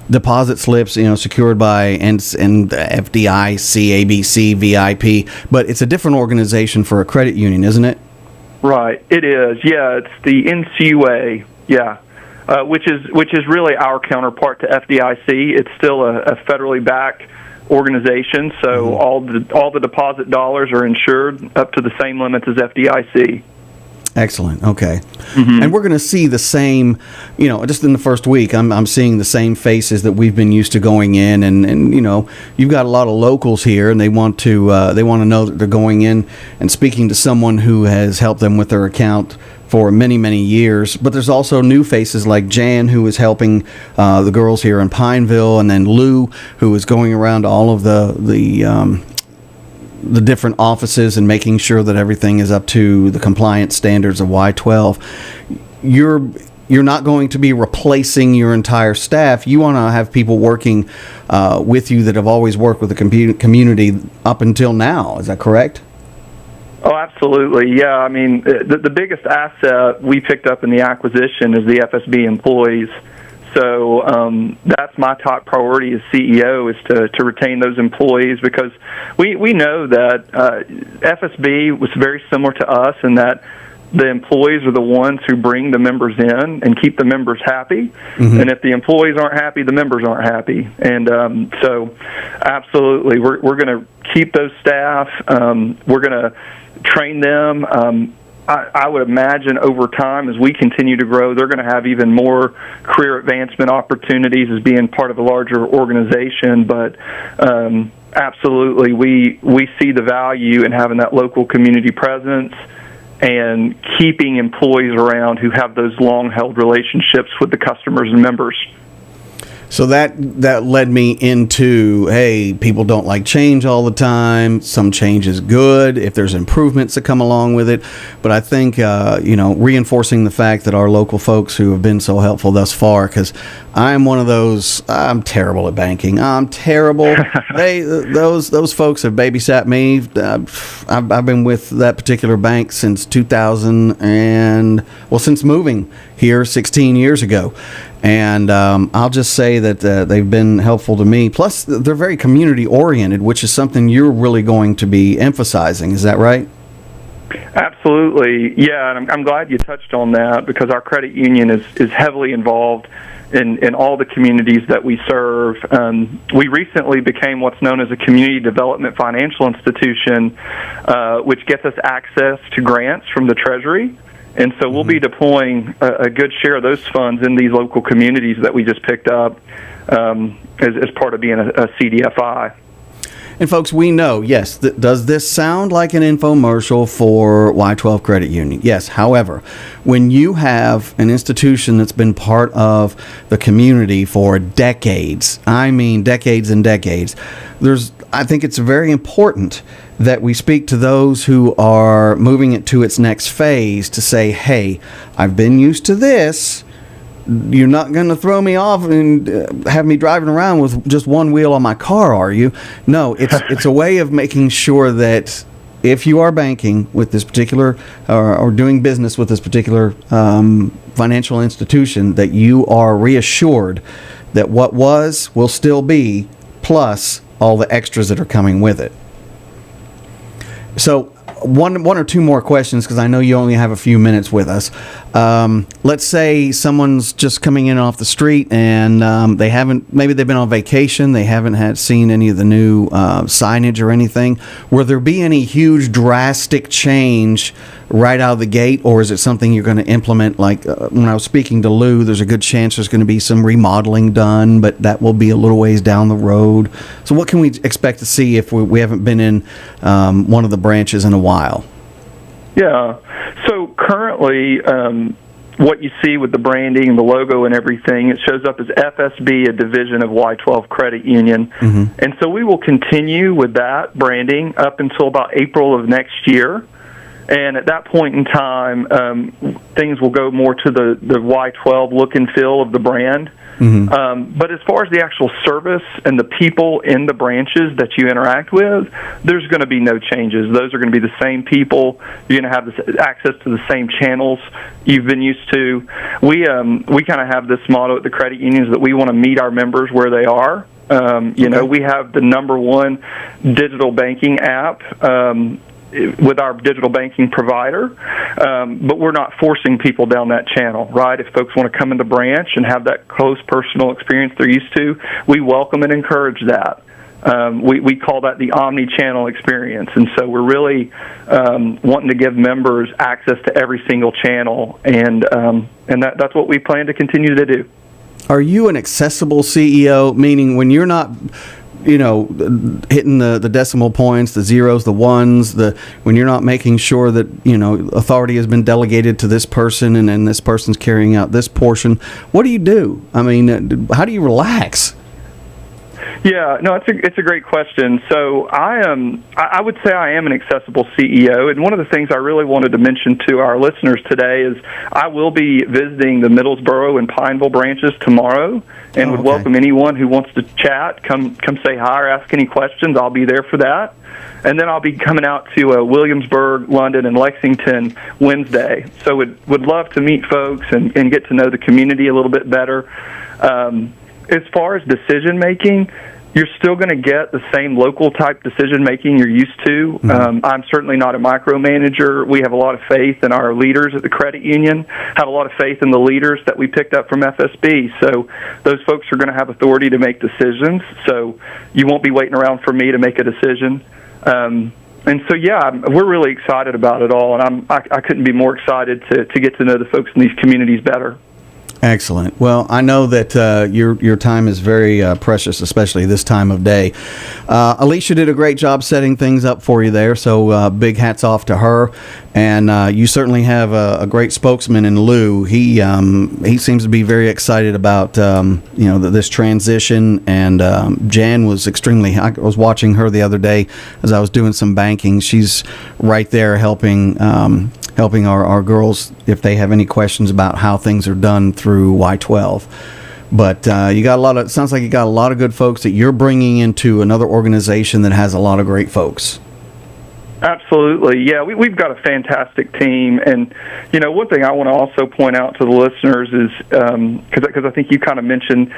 [SPEAKER 1] deposit slips, secured by FDIC, ABC, VIP, but it's a different organization for a credit union, isn't it?
[SPEAKER 4] Right, it is. Yeah, it's the NCUA. Yeah. which is really our counterpart to FDIC. It's still a federally backed organization, so all the deposit dollars are insured up to the same limits as FDIC.
[SPEAKER 1] Excellent. Okay. And we're going to see the same, just in the first week, I'm seeing the same faces that we've been used to going in, and you've got a lot of locals here, and they want to know that they're going in and speaking to someone who has helped them with their account for many, many years. But there's also new faces like Jan, who is helping the girls here in Pineville, and then Lou, who is going around to all of the different offices and making sure that everything is up to the compliance standards of Y12. You're not going to be replacing your entire staff. You want to have people working with you that have always worked with the community up until now. Is that correct?
[SPEAKER 4] Oh, absolutely. Yeah. I mean, the biggest asset we picked up in the acquisition is the FSB employees. So that's my top priority as CEO, is to retain those employees, because we know that FSB was very similar to us in that the employees are the ones who bring the members in and keep the members happy. And if the employees aren't happy, the members aren't happy. And so absolutely, we're going to keep those staff. We're going to train them. I would imagine over time, as we continue to grow, they're going to have even more career advancement opportunities as being part of a larger organization. But absolutely, we see the value in having that local community presence and keeping employees around who have those long-held relationships with the customers and members.
[SPEAKER 1] So that led me into, hey, people don't like change all the time. Some change is good if there's improvements that come along with it. But I think, reinforcing the fact that our local folks who have been so helpful thus far, because I'm one of those, I'm terrible at banking. I'm terrible. Those folks have babysat me. I've been with that particular bank since 2000 since moving here 16 years ago. And I'll just say that they've been helpful to me. Plus, they're very community-oriented, which is something you're really going to be emphasizing. Is that right?
[SPEAKER 4] Absolutely. Yeah, and I'm glad you touched on that, because our credit union is heavily involved in all the communities that we serve. We recently became what's known as a community development financial institution, which gets us access to grants from the Treasury. And so we'll be deploying a good share of those funds in these local communities that we just picked up as part of being a CDFI.
[SPEAKER 1] And folks, we know, yes, does this sound like an infomercial for Y12 Credit Union? Yes. However, when you have an institution that's been part of the community for decades, I mean decades and decades, I think it's very important that we speak to those who are moving it to its next phase to say, hey, I've been used to this. You're not going to throw me off and have me driving around with just one wheel on my car, are you? No, it's a way of making sure that if you are banking with this particular or doing business with this particular financial institution, that you are reassured that what was will still be, plus all the extras that are coming with it. So one or two more questions, because I know you only have a few minutes with us. Let's say someone's just coming in off the street and maybe they've been on vacation, they haven't seen any of the new signage or anything. Will there be any huge drastic change right out of the gate, or is it something you're going to implement? Like when I was speaking to Lou, there's a good chance there's going to be some remodeling done, but that will be a little ways down the road. So what can we expect to see if we haven't been in one of the branches in a while?
[SPEAKER 4] Yeah. So currently, what you see with the branding and the logo and everything, it shows up as FSB, a division of Y12 Credit Union. And so we will continue with that branding up until about April of next year. And at that point in time, things will go more to the Y12 look and feel of the brand. But as far as the actual service and the people in the branches that you interact with, there's going to be no changes. Those are going to be the same people. You're going to have this access to the same channels you've been used to. We kind of have this motto at the credit unions that we want to meet our members where they are. We have the #1 digital banking app. with our digital banking provider, but we're not forcing people down that channel, right? If folks want to come into branch and have that close personal experience they're used to, we welcome and encourage that. We call that the omni-channel experience, and so we're really wanting to give members access to every single channel, and that's what we plan to continue to do.
[SPEAKER 1] Are you an accessible CEO, meaning when you're not, hitting the decimal points, the zeros, the ones, when you're not making sure that, authority has been delegated to this person and then this person's carrying out this portion, what do you do? I mean, how do you relax?
[SPEAKER 4] Yeah, no, it's a great question. So I would say I am an accessible CEO, and one of the things I really wanted to mention to our listeners today is I will be visiting the Middlesboro and Pineville branches tomorrow, and would welcome anyone who wants to chat, come say hi or ask any questions. I'll be there for that. And then I'll be coming out to Williamsburg, London, and Lexington Wednesday. So would love to meet folks and get to know the community a little bit better. As far as decision making, you're still going to get the same local type decision making you're used to. I'm certainly not a micromanager. We have a lot of faith in our leaders at the credit union, have a lot of faith in the leaders that we picked up from FSB. So those folks are going to have authority to make decisions. So you won't be waiting around for me to make a decision. And so, we're really excited about it all, and I couldn't be more excited to get to know the folks in these communities better.
[SPEAKER 1] Excellent. Well, I know that your time is very precious, especially this time of day. Alicia did a great job setting things up for you there, so big hats off to her. And you certainly have a great spokesman in Lou. He seems to be very excited about this transition. And Jan was extremely. I was watching her the other day as I was doing some banking. She's right there helping our girls if they have any questions about how things are done through Y12. But you got it sounds like you got a lot of good folks that you're bringing into another organization that has a lot of great folks.
[SPEAKER 4] Absolutely. Yeah, we've got a fantastic team. And, one thing I want to also point out to the listeners is, because I think you kind of mentioned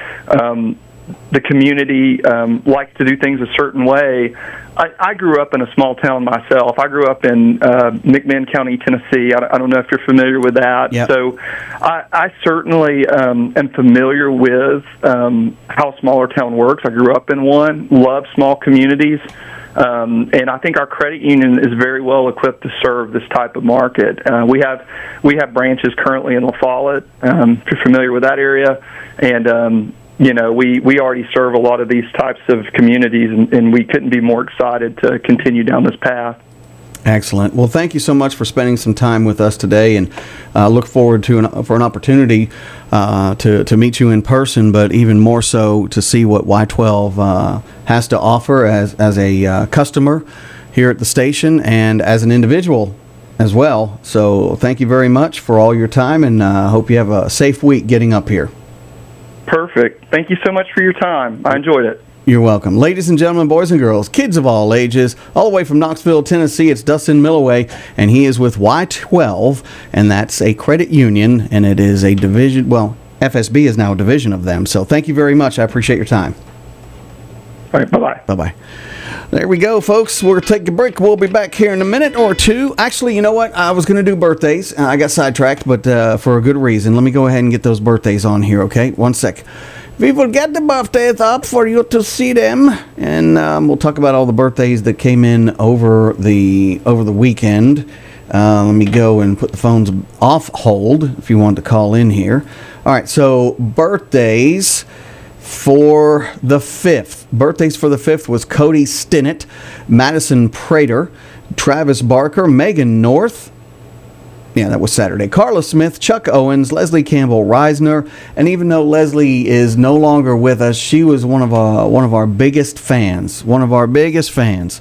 [SPEAKER 4] the community likes to do things a certain way. I grew up in a small town myself. I grew up in McMinn County, Tennessee. I don't know if you're familiar with that.
[SPEAKER 1] Yep.
[SPEAKER 4] So I certainly am familiar with how a smaller town works. I grew up in one, love small communities. And I think our credit union is very well equipped to serve this type of market. We have branches currently in La Follette, if you're familiar with that area, and we already serve a lot of these types of communities, and we couldn't be more excited to continue down this path.
[SPEAKER 1] Excellent. Well, thank you so much for spending some time with us today, and look forward for an opportunity to meet you in person, but even more so to see what Y12 has to offer as a customer here at the station and as an individual as well. So thank you very much for all your time, and hope you have a safe week getting up here.
[SPEAKER 4] Perfect. Thank you so much for your time. I enjoyed it.
[SPEAKER 1] You're welcome. Ladies and gentlemen, boys and girls, kids of all ages, all the way from Knoxville, Tennessee, it's Dustin Milloway, and he is with Y12, and that's a credit union, and it is a division, well, FSB is now a division of them. So thank you very much. I appreciate your time.
[SPEAKER 4] All right, bye-bye.
[SPEAKER 1] Bye-bye. There we go, folks. We're going to take a break. We'll be back here in a minute or two. Actually, you know what? I was going to do birthdays. I got sidetracked, but for a good reason. Let me go ahead and get those birthdays on here, okay? One sec. We will get the birthdays up for you to see them, and we'll talk about all the birthdays that came in over the weekend. Let me go and put the phones off hold if you want to call in here. All right, so birthdays for the 5th. Birthdays for the 5th was Cody Stinnett, Madison Prater, Travis Barker, Megan North. Yeah, that was Saturday. Carla Smith, Chuck Owens, Leslie Campbell Reisner, and even though Leslie is no longer with us, she was one of our biggest fans. One of our biggest fans.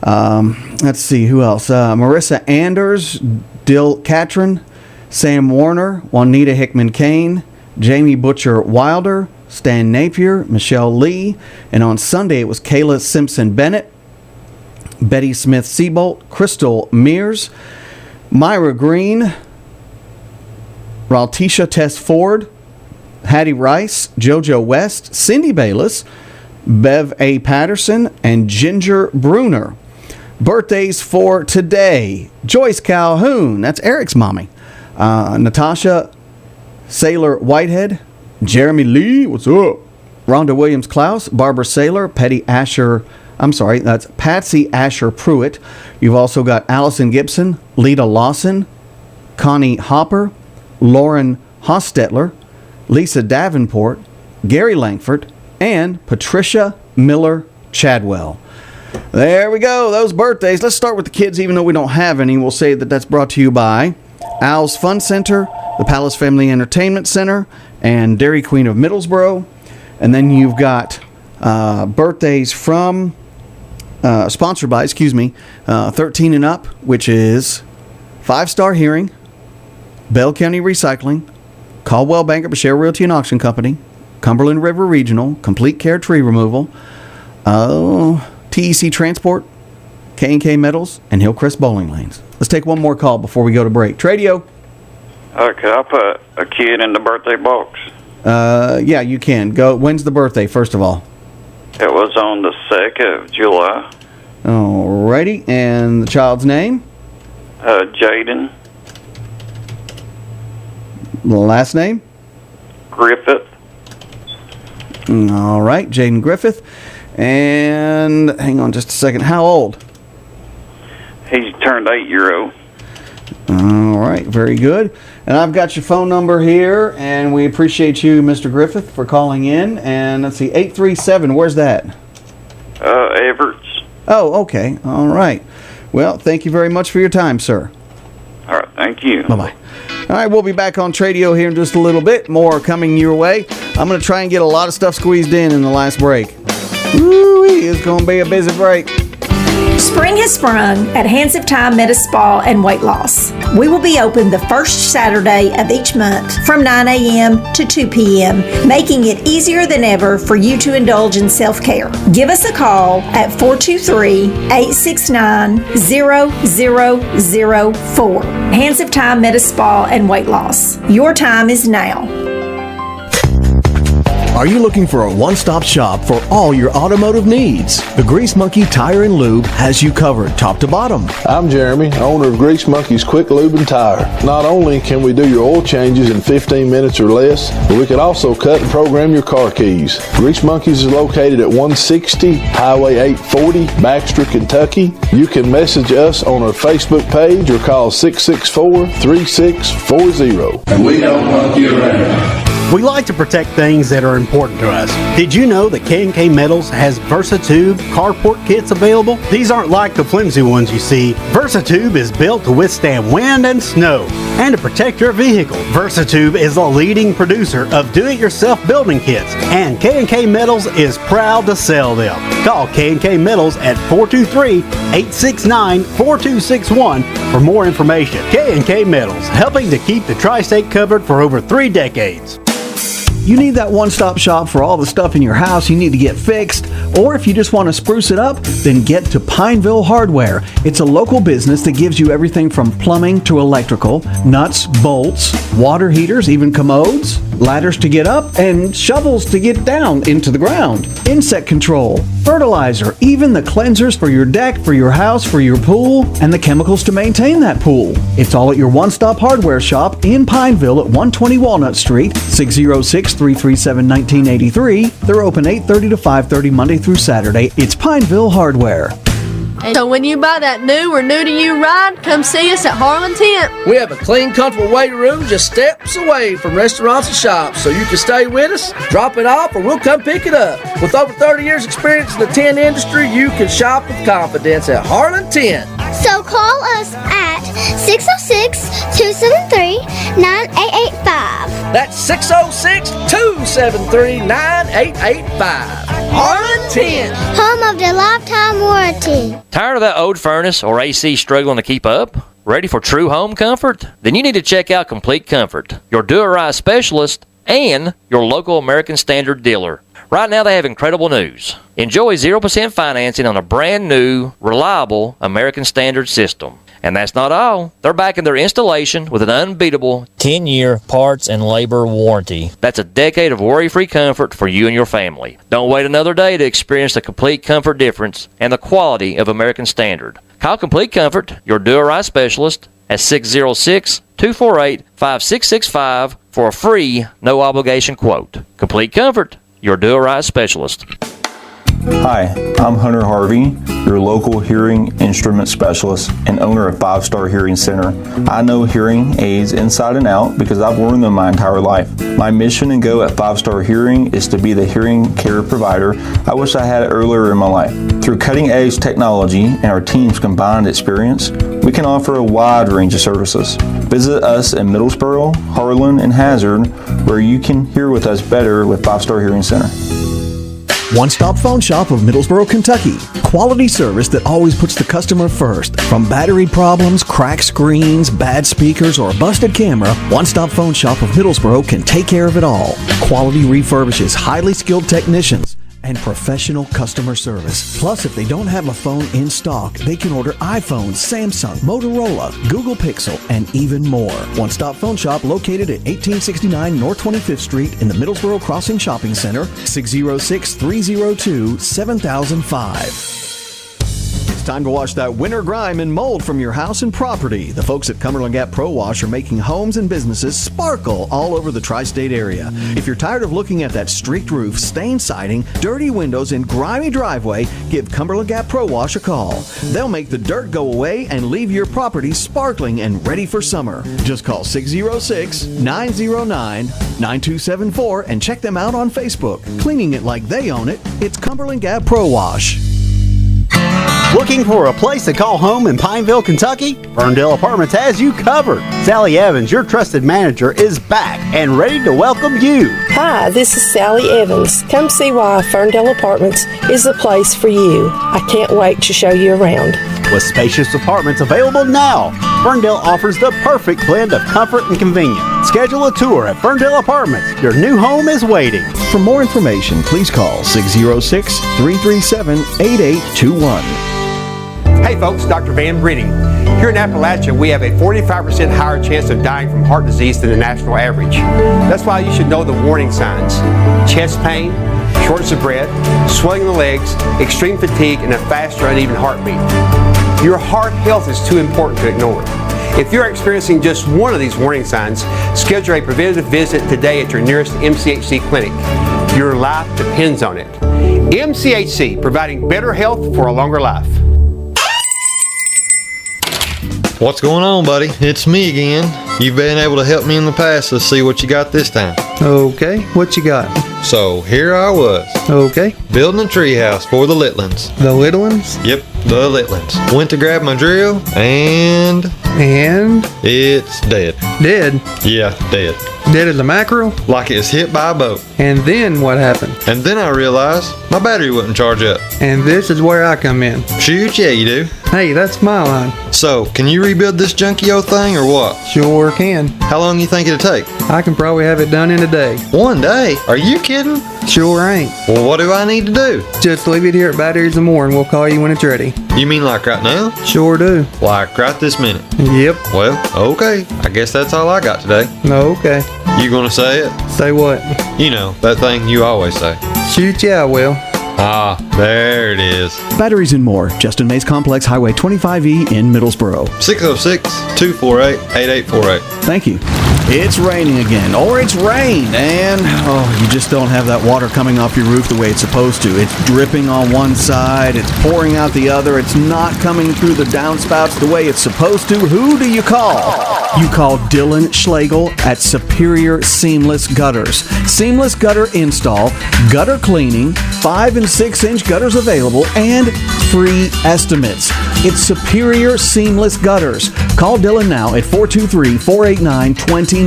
[SPEAKER 1] Let's see who else. Marissa Anders, Dill Catron, Sam Warner, Juanita Hickman Kane, Jamie Butcher Wilder, Stan Napier, Michelle Lee, and on Sunday it was Kayla Simpson Bennett, Betty Smith Seabolt, Crystal Mears, Myra Green, Raltisha Tess Ford, Hattie Rice, JoJo West, Cindy Bayless, Bev A. Patterson, and Ginger Bruner. Birthdays for today. Joyce Calhoun, that's Eric's mommy. Natasha Saylor Whitehead. Jeremy Lee, what's up? Rhonda Williams Klaus. Barbara Saylor. That's Patsy Asher Pruitt. You've also got Allison Gibson. Lita Lawson. Connie Hopper. Lauren Hostetler. Lisa Davenport. Gary Langford. And Patricia Miller Chadwell. There we go, those birthdays. Let's start with the kids, even though we don't have any. We'll say that that's brought to you by Al's Fun Center, the Palace Family Entertainment Center, and Dairy Queen of Middlesboro. And then you've got birthdays from, sponsored by, 13 and up, which is 5 Star Hearing, Bell County Recycling, Caldwell Banker Bashir Realty and Auction Company, Cumberland River Regional, Complete Care Tree Removal, TEC Transport, K&K Metals, and Hillcrest Bowling Lanes. Let's take one more call before we go to break. Tradio.
[SPEAKER 5] Could I put a kid in the birthday box?
[SPEAKER 1] Yeah, you can. Go. When's the birthday, first of all?
[SPEAKER 5] It was on the 2nd of July.
[SPEAKER 1] Alrighty, and the child's name?
[SPEAKER 5] Jaden.
[SPEAKER 1] The last name?
[SPEAKER 5] Griffith.
[SPEAKER 1] All right, Jaden Griffith. And hang on just a second. How old?
[SPEAKER 5] He's turned 8-year-old.
[SPEAKER 1] All right, very good. And I've got your phone number here, and we appreciate you, Mr. Griffith, for calling in. And let's see, 837, where's that?
[SPEAKER 5] Everett's.
[SPEAKER 1] Oh, okay. All right. Well, thank you very much for your time, sir.
[SPEAKER 5] All right, thank you.
[SPEAKER 1] Bye-bye. All right, we'll be back on Tradio here in just a little bit. More coming your way. I'm going to try and get a lot of stuff squeezed in the last break. Woo-wee, it's going to be a busy break.
[SPEAKER 16] Spring has sprung at Hands of Time Meta Spa and Weight Loss. We will be open the first Saturday of each month from 9 a.m. to 2 p.m., making it easier than ever for you to indulge in self-care. Give us a call at 423-869-0004. Hands of Time Meta Spa and Weight Loss. Your time is now.
[SPEAKER 9] Are you looking for a one-stop shop for all your automotive needs? The Grease Monkey Tire and Lube has you covered top to bottom.
[SPEAKER 18] I'm Jeremy, owner of Grease Monkey's Quick Lube and Tire. Not only can we do your oil changes in 15 minutes or less, but we can also cut and program your car keys. Grease Monkey's is located at 160 Highway 840, Baxter, Kentucky. You can message us on our Facebook page or call 664-3640.
[SPEAKER 19] And we don't monkey around.
[SPEAKER 20] We like to protect things that are important to us. Did you know that K&K Metals has VersaTube carport kits available? These aren't like the flimsy ones you see. VersaTube is built to withstand wind and snow and to protect your vehicle. VersaTube is a leading producer of do-it-yourself building kits, and K&K Metals is proud to sell them. Call K&K Metals at 423-869-4261 for more information. K&K Metals, helping to keep the tri-state covered for over 3 decades.
[SPEAKER 1] You need that one-stop shop for all the stuff in your house you need to get fixed, or if you just want to spruce it up, then get to Pineville Hardware. It's a local business that gives you everything from plumbing to electrical, nuts, bolts, water heaters, even commodes, ladders to get up, and shovels to get down into the ground, insect control, fertilizer, even the cleansers for your deck, for your house, for your pool, and the chemicals to maintain that pool. It's all at your one-stop hardware shop in Pineville at 120 Walnut Street, 606-337-1983. They're open 8:30 to 5:30 Monday through Saturday. It's Pineville Hardware.
[SPEAKER 21] So when you buy that new or new to you ride, come see us at Harlan Tent.
[SPEAKER 22] We have a clean, comfortable waiting room just steps away from restaurants and shops, so you can stay with us, drop it off, or we'll come pick it up. With over 30 years experience in the tent industry, you can shop with confidence at Harlan Tent.
[SPEAKER 23] So call us at 606-273-9885.
[SPEAKER 22] That's 606-273-9885. Harlan Tent.
[SPEAKER 23] Home of the lifetime warranty.
[SPEAKER 17] Tired of that old furnace or AC struggling to keep up? Ready for true home comfort? Then you need to check out Complete Comfort, your do-it-right specialist and your local American Standard dealer. Right now they have incredible news. Enjoy 0% financing on a brand new, reliable American Standard system. And that's not all. They're backing their installation with an unbeatable 10-year parts and labor warranty. That's a decade of worry-free comfort for you and your family. Don't wait another day to experience the complete comfort difference and the quality of American Standard. Call Complete Comfort, your do-it-right specialist, at 606-248-5665 for a free, no-obligation quote. Complete Comfort, your do-it-right specialist.
[SPEAKER 6] Hi, I'm Hunter Harvey, your local hearing instrument specialist and owner of 5 Star Hearing Center. I know hearing aids inside and out because I've worn them my entire life. My mission and goal at 5 Star Hearing is to be the hearing care provider I wish I had earlier in my life. Through cutting-edge technology and our team's combined experience, we can offer a wide range of services. Visit us in Middlesboro, Harlan, and Hazard, where you can hear with us better with 5 Star Hearing Center.
[SPEAKER 9] One-stop phone shop of Middlesboro, Kentucky. Quality service that always puts the customer first. From battery problems, cracked screens, bad speakers, or a busted camera, One-stop phone shop of Middlesboro can take care of it all. Quality refurbishes, highly skilled technicians, and professional customer service. Plus, if they don't have a phone in stock, they can order iPhone, Samsung, Motorola, Google Pixel, and even more. One Stop Phone Shop located at 1869 North 25th Street in the Middlesboro Crossing Shopping Center, 606-302-7005. It's time to wash that winter grime and mold from your house and property. The folks at Cumberland Gap Pro Wash are making homes and businesses sparkle all over the tri-state area. If you're tired of looking at that streaked roof, stained siding, dirty windows, and grimy driveway, give Cumberland Gap Pro Wash a call. They'll make the dirt go away and leave your property sparkling and ready for summer. Just call 606-909-9274 and check them out on Facebook. Cleaning it like they own it, it's Cumberland Gap Pro Wash.
[SPEAKER 20] Looking for a place to call home in Pineville, Kentucky? Ferndale Apartments has you covered. Sally Evans, your trusted manager, is back and ready to welcome you.
[SPEAKER 24] Hi, this is Sally Evans. Come see why Ferndale Apartments is the place for you. I can't wait to show you around.
[SPEAKER 20] With spacious apartments available now, Ferndale offers the perfect blend of comfort and convenience. Schedule a tour at Ferndale Apartments. Your new home is waiting.
[SPEAKER 9] For more information, please call 606-337-8821.
[SPEAKER 15] Hey folks, Dr. Van Breeding. Here in Appalachia, we have a 45% higher chance of dying from heart disease than the national average. That's why you should know the warning signs: chest pain, shortness of breath, swelling in the legs, extreme fatigue, and a fast or uneven heartbeat. Your heart health is too important to ignore. If you're experiencing just one of these warning signs, schedule a preventative visit today at your nearest MCHC clinic. Your life depends on it. MCHC, providing better health for a longer life.
[SPEAKER 7] What's going on, buddy? It's me again. You've been able to help me in the past. Let's see what you got this time.
[SPEAKER 8] Okay, what you got?
[SPEAKER 7] So, here I was.
[SPEAKER 8] Okay.
[SPEAKER 7] Building a treehouse for the Littlands.
[SPEAKER 8] The Littlands?
[SPEAKER 7] Yep, the Littlands. Went to grab my drill, and... it's dead.
[SPEAKER 8] Dead?
[SPEAKER 7] Yeah, dead.
[SPEAKER 8] Dead as a mackerel?
[SPEAKER 7] Like it was hit by a boat.
[SPEAKER 8] And then what happened?
[SPEAKER 7] And then I realized my battery wouldn't charge up.
[SPEAKER 8] And this is where I come in.
[SPEAKER 7] Shoot, yeah, you do.
[SPEAKER 8] Hey, that's my line.
[SPEAKER 7] So, can you rebuild this junky old thing or what?
[SPEAKER 8] Sure can.
[SPEAKER 7] How long you think it'll take?
[SPEAKER 8] I can probably have it done in a day.
[SPEAKER 7] 1 day? Are you kidding?
[SPEAKER 8] Sure ain't.
[SPEAKER 7] Well, what do I need to do?
[SPEAKER 8] Just leave it here at Batteries and More and we'll call you when it's ready.
[SPEAKER 7] You mean like right now?
[SPEAKER 8] Sure do.
[SPEAKER 7] Like right this minute?
[SPEAKER 8] Yep.
[SPEAKER 7] Well, okay. I guess that's all I got today.
[SPEAKER 8] Okay.
[SPEAKER 7] You gonna say it?
[SPEAKER 8] Say what?
[SPEAKER 7] You know, that thing you always say.
[SPEAKER 8] Shoot, yeah, I will.
[SPEAKER 7] Ah, there it is.
[SPEAKER 9] Batteries and More, Justin Mays Complex, Highway 25E in Middlesboro.
[SPEAKER 7] 606-248-8848.
[SPEAKER 9] Thank you. It's raining again, or it's rained, and you just don't have that water coming off your roof the way it's supposed to. It's dripping on one side, it's pouring out the other, it's not coming through the downspouts the way it's supposed to. Who do you call? You call Dylan Schlegel at Superior Seamless Gutters. Seamless gutter install, gutter cleaning, 5 and 6 inch gutters available, and free estimates. It's Superior Seamless Gutters. Call Dylan now at 423-489-2090.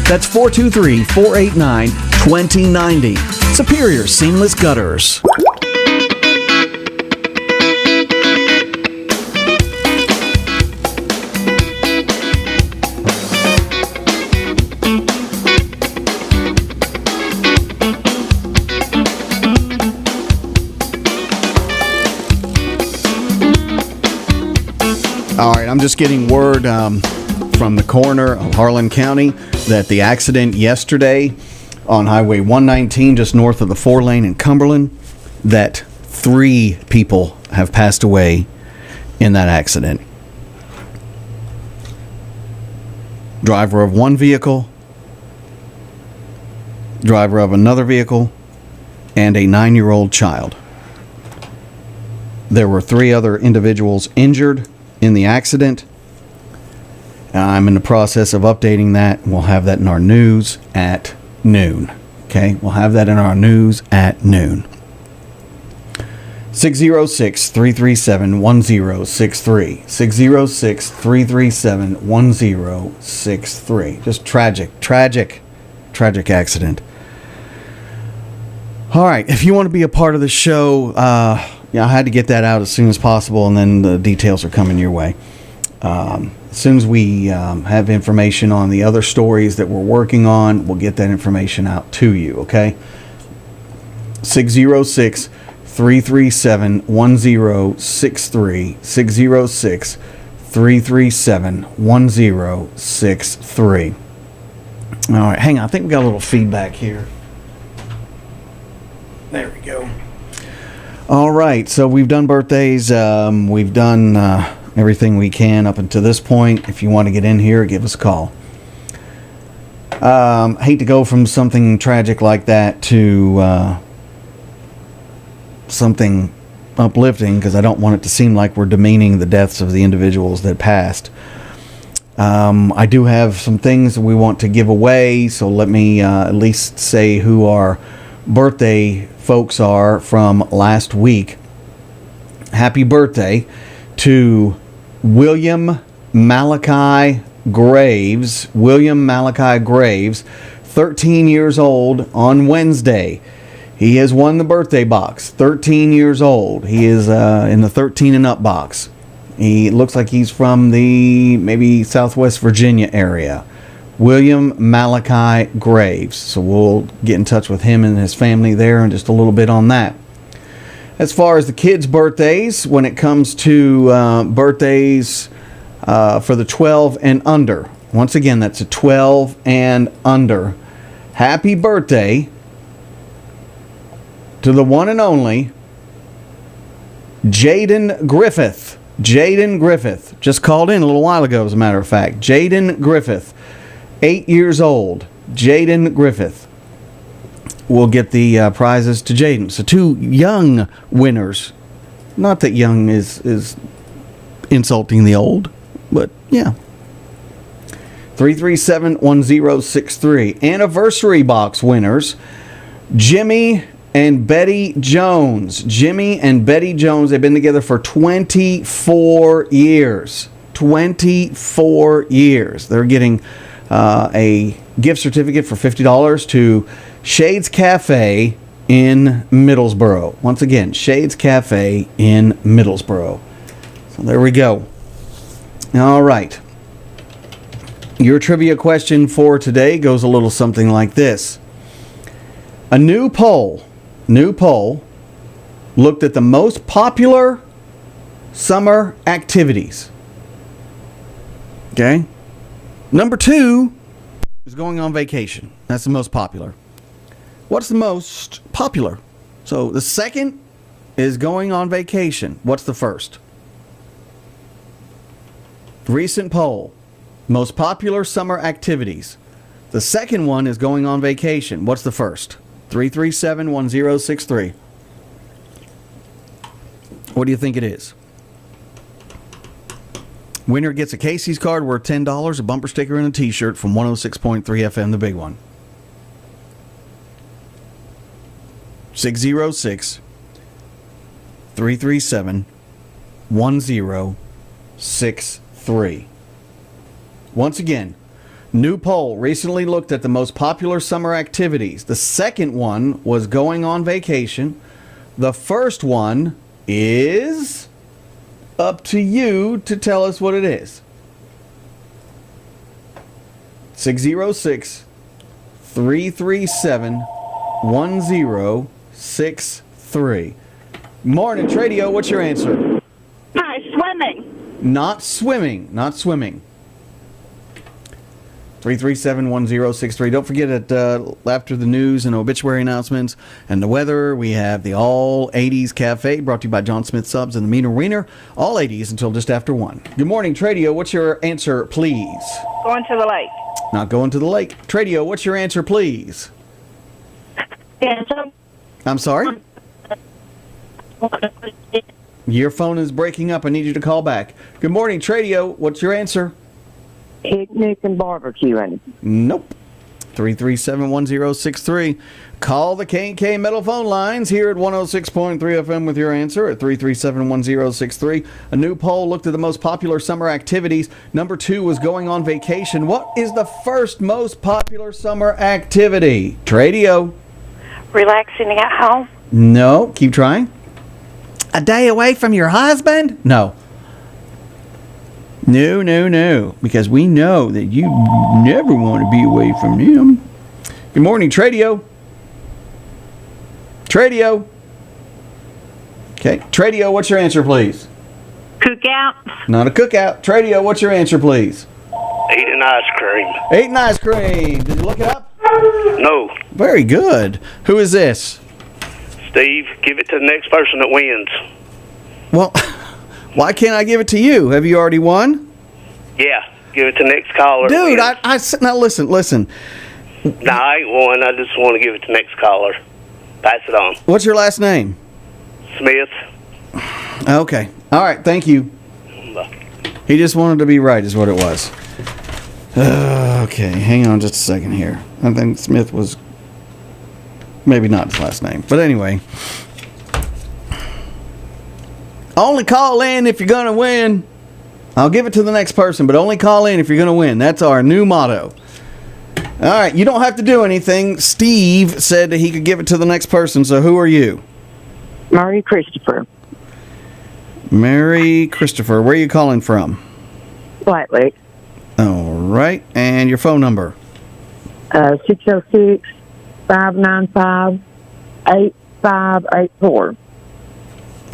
[SPEAKER 9] That's 423-489-2090. Superior Seamless Gutters.
[SPEAKER 1] All right, I'm just getting word from the coroner of Harlan County that the accident yesterday on Highway 119, just north of the 4-lane in Cumberland, that 3 people have passed away in that accident. Driver of one vehicle, driver of another vehicle, and a 9-year-old child. There were 3 other individuals injured in the accident. I'm in the process of updating that. We'll have that in our news at noon. Okay, we'll have that in our news at noon. 606-337-1063. 606-337-1063. Just tragic accident. All right, if you want to be a part of the show, I had to get that out as soon as possible, and then the details are coming your way. As soon as we have information on the other stories that we're working on, we'll get that information out to you, okay? 606-337-1063. 606-337-1063. All right, hang on. I think we got a little feedback here. There we go. All right, so we've done birthdays. We've done everything we can up until this point. If you want to get in here, give us a call. Hate to go from something tragic like that to something uplifting, because I don't want it to seem like we're demeaning the deaths of the individuals that passed. I do have some things that we want to give away, so let me at least say who our birthday folks are from last week. Happy birthday to William Malachi Graves. William Malachi Graves, 13 years old on Wednesday. He has won the birthday box. 13 years old. He is in the 13 and up box. He looks like he's from the maybe Southwest Virginia area. William Malachi Graves. So we'll get in touch with him and his family there in just a little bit on that. As far as the kids' birthdays, when it comes to birthdays for the 12 and under, once again, that's a 12 and under. Happy birthday to the one and only Jaden Griffith. Jaden Griffith. Just called in a little while ago, as a matter of fact. Jaden Griffith. 8 years old. Jaden Griffith will get the prizes to Jaden. So 2 young winners. Not that young is insulting the old, but yeah. 337-1063. Anniversary box winners. Jimmy and Betty Jones. Jimmy and Betty Jones, they've been together for 24 years. 24 years. They're getting a gift certificate for $50 to Shades Cafe in Middlesboro. Once again, Shades Cafe in Middlesboro. So there we go. All right. Your trivia question for today goes a little something like this. A new poll looked at the most popular summer activities. Okay? Number 2 is going on vacation. That's the most popular. What's the most popular? So the second is going on vacation. What's the first? Recent poll. Most popular summer activities. The second one is going on vacation. What's the first? 337-1063. What do you think it is? Winner gets a Casey's card worth $10, a bumper sticker, and a t-shirt from 106.3 FM, the big one. 606-337-1063. Once again, new poll recently looked at the most popular summer activities. The second one was going on vacation. The first one is up to you to tell us what it is. 606-337-1063. Morning, Tradio. What's your answer?
[SPEAKER 10] Hi, swimming.
[SPEAKER 1] Not swimming. 337-1063. Don't forget that after the news and obituary announcements and the weather, we have the All 80s Cafe brought to you by John Smith Subs and the Meaner Wiener. All 80s until just after 1. Good morning, Tradio. What's your answer, please?
[SPEAKER 10] Going to the lake.
[SPEAKER 1] Not going to the lake. Tradio, what's your answer, please? I'm sorry? Your phone is breaking up. I need you to call back. Good morning, Tradio. What's your answer?
[SPEAKER 10] Picnic and barbecuing.
[SPEAKER 1] Nope. 337-1063. Call the K&K Metal phone lines here at 106.3 FM with your answer at 337-1063. A new poll looked at the most popular summer activities. Number 2 was going on vacation. What is the first most popular summer activity? Tradio.
[SPEAKER 10] Relaxing at home.
[SPEAKER 1] No. Keep trying. A day away from your husband? No. No. Because we know that you never want to be away from him. Good morning, Tradio. Okay. Tradio, what's your answer, please?
[SPEAKER 10] Cookout.
[SPEAKER 1] Not a cookout. Tradio, what's your answer, please?
[SPEAKER 11] Eating ice cream.
[SPEAKER 1] Eating ice cream. Did you look it up?
[SPEAKER 11] No.
[SPEAKER 1] Very good. Who is this?
[SPEAKER 11] Steve, give it to the next person that wins.
[SPEAKER 1] Well, why can't I give it to you? Have you already won?
[SPEAKER 11] Yeah, give it to the next caller.
[SPEAKER 1] Dude, now listen.
[SPEAKER 11] No, I ain't won. I just want to give it to the next caller. Pass it on.
[SPEAKER 1] What's your last name?
[SPEAKER 11] Smith.
[SPEAKER 1] Okay. All right, thank you.
[SPEAKER 11] Bye.
[SPEAKER 1] He just wanted to be right is what it was. Okay, hang on just a second here. I think Smith was maybe not his last name. But anyway. Only call in if you're going to win. I'll give it to the next person, but only call in if you're going to win. That's our new motto. All right, you don't have to do anything. Steve said that he could give it to the next person, so who are you?
[SPEAKER 10] Mary Christopher.
[SPEAKER 1] Mary Christopher. Where are you calling from?
[SPEAKER 10] White Lake.
[SPEAKER 1] All right, and your phone number?
[SPEAKER 10] 606-595-8584.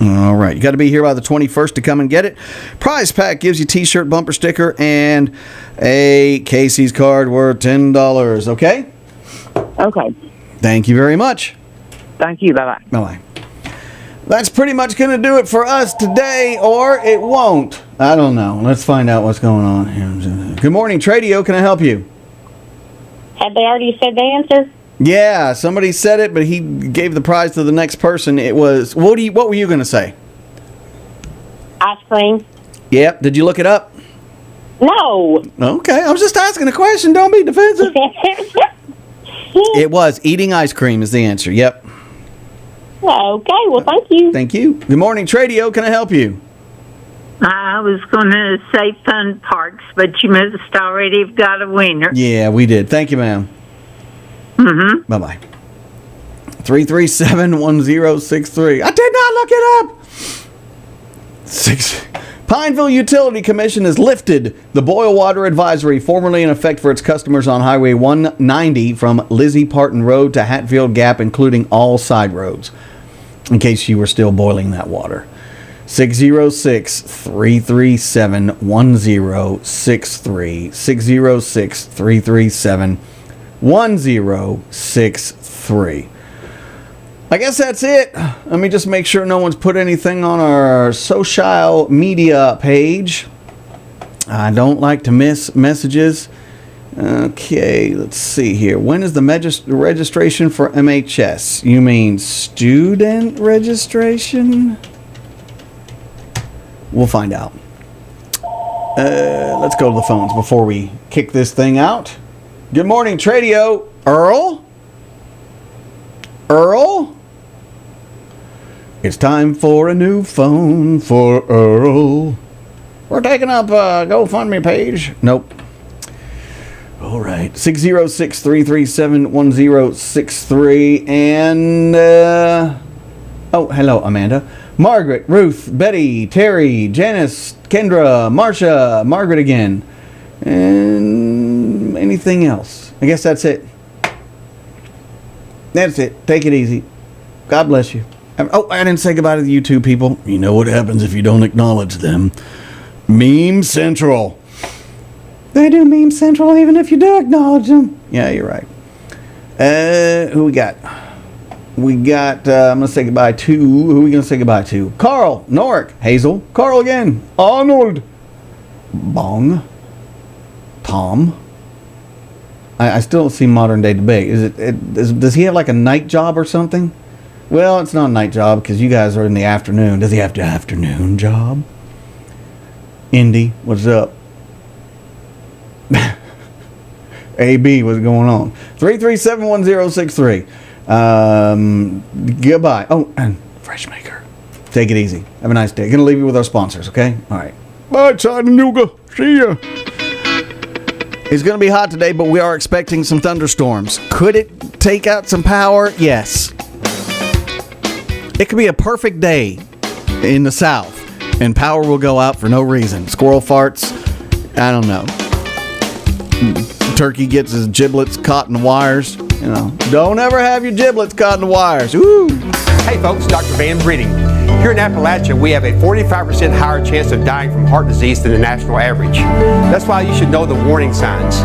[SPEAKER 1] All right. You got to be here by the 21st to come and get it. Prize Pack gives you t-shirt, bumper sticker, and a Casey's card worth $10. Okay?
[SPEAKER 10] Okay.
[SPEAKER 1] Thank you very much.
[SPEAKER 10] Thank you. Bye-bye.
[SPEAKER 1] Bye-bye. That's pretty much going to do it for us today, or it won't. I don't know. Let's find out what's going on here. Good morning, Tradio. Can I help you?
[SPEAKER 12] Have they already said the answer?
[SPEAKER 1] Yeah, somebody said it, but he gave the prize to the next person. It was, what were you going to say?
[SPEAKER 12] Ice cream.
[SPEAKER 1] Yep. Did you look it up?
[SPEAKER 12] No.
[SPEAKER 1] Okay, I was just asking a question. Don't be defensive. It was eating ice cream is the answer. Yep.
[SPEAKER 12] Okay, well, thank you.
[SPEAKER 1] Thank you. Good morning, Tradio. Can I help you?
[SPEAKER 13] I was going to say fun parks, but you must already have got a winner.
[SPEAKER 1] Yeah, we did. Thank you, ma'am.
[SPEAKER 13] Mm-hmm.
[SPEAKER 1] Bye-bye. 337-1063. I did not look it up. Pineville Utility Commission has lifted the boil water advisory formerly in effect for its customers on Highway 190 from Lizzie Parton Road to Hatfield Gap, including all side roads, in case you were still boiling that water. 606-337-1063. 606-337-1063. I guess that's it. Let me just make sure no one's put anything on our social media page. I don't like to miss messages. Okay, let's see here. When is the registration for MHS? You mean student registration? We'll find out. Let's go to the phones before we kick this thing out. Good morning, Tradio. Earl? It's time for a new phone for Earl. We're taking up a GoFundMe page. Nope. All right. 606-337-1063. And, oh, hello, Amanda. Margaret, Ruth, Betty, Terry, Janice, Kendra, Marcia, Margaret again. And anything else? I guess that's it. That's it. Take it easy. God bless you. Oh, I didn't say goodbye to the YouTube people. You know what happens if you don't acknowledge them. Meme Central. They do Meme Central even if you do acknowledge them. Yeah, you're right. Who we got? We got, I'm going to say goodbye to, who are we going to say goodbye to? Carl, Norick, Hazel, Carl again, Arnold, Bong, Tom. I still don't see modern day debate. Does he have like a night job or something? Well, it's not a night job because you guys are in the afternoon. Does he have an afternoon job? Indy, what's up? AB, what's going on? 3371063. Goodbye. Oh, and Freshmaker. Take it easy. Have a nice day. Gonna leave you with our sponsors, okay? All right. Bye, Chattanooga. See ya. It's gonna be hot today, but we are expecting some thunderstorms. Could it take out some power? Yes. It could be a perfect day in the south, and power will go out for no reason. Squirrel farts. I don't know. Turkey gets his giblets caught in the wires. You know, don't ever have your giblets caught in the wires. Ooh.
[SPEAKER 15] Hey folks, Dr. Van Breeding. Here in Appalachia, we have a 45% higher chance of dying from heart disease than the national average. That's why you should know the warning signs.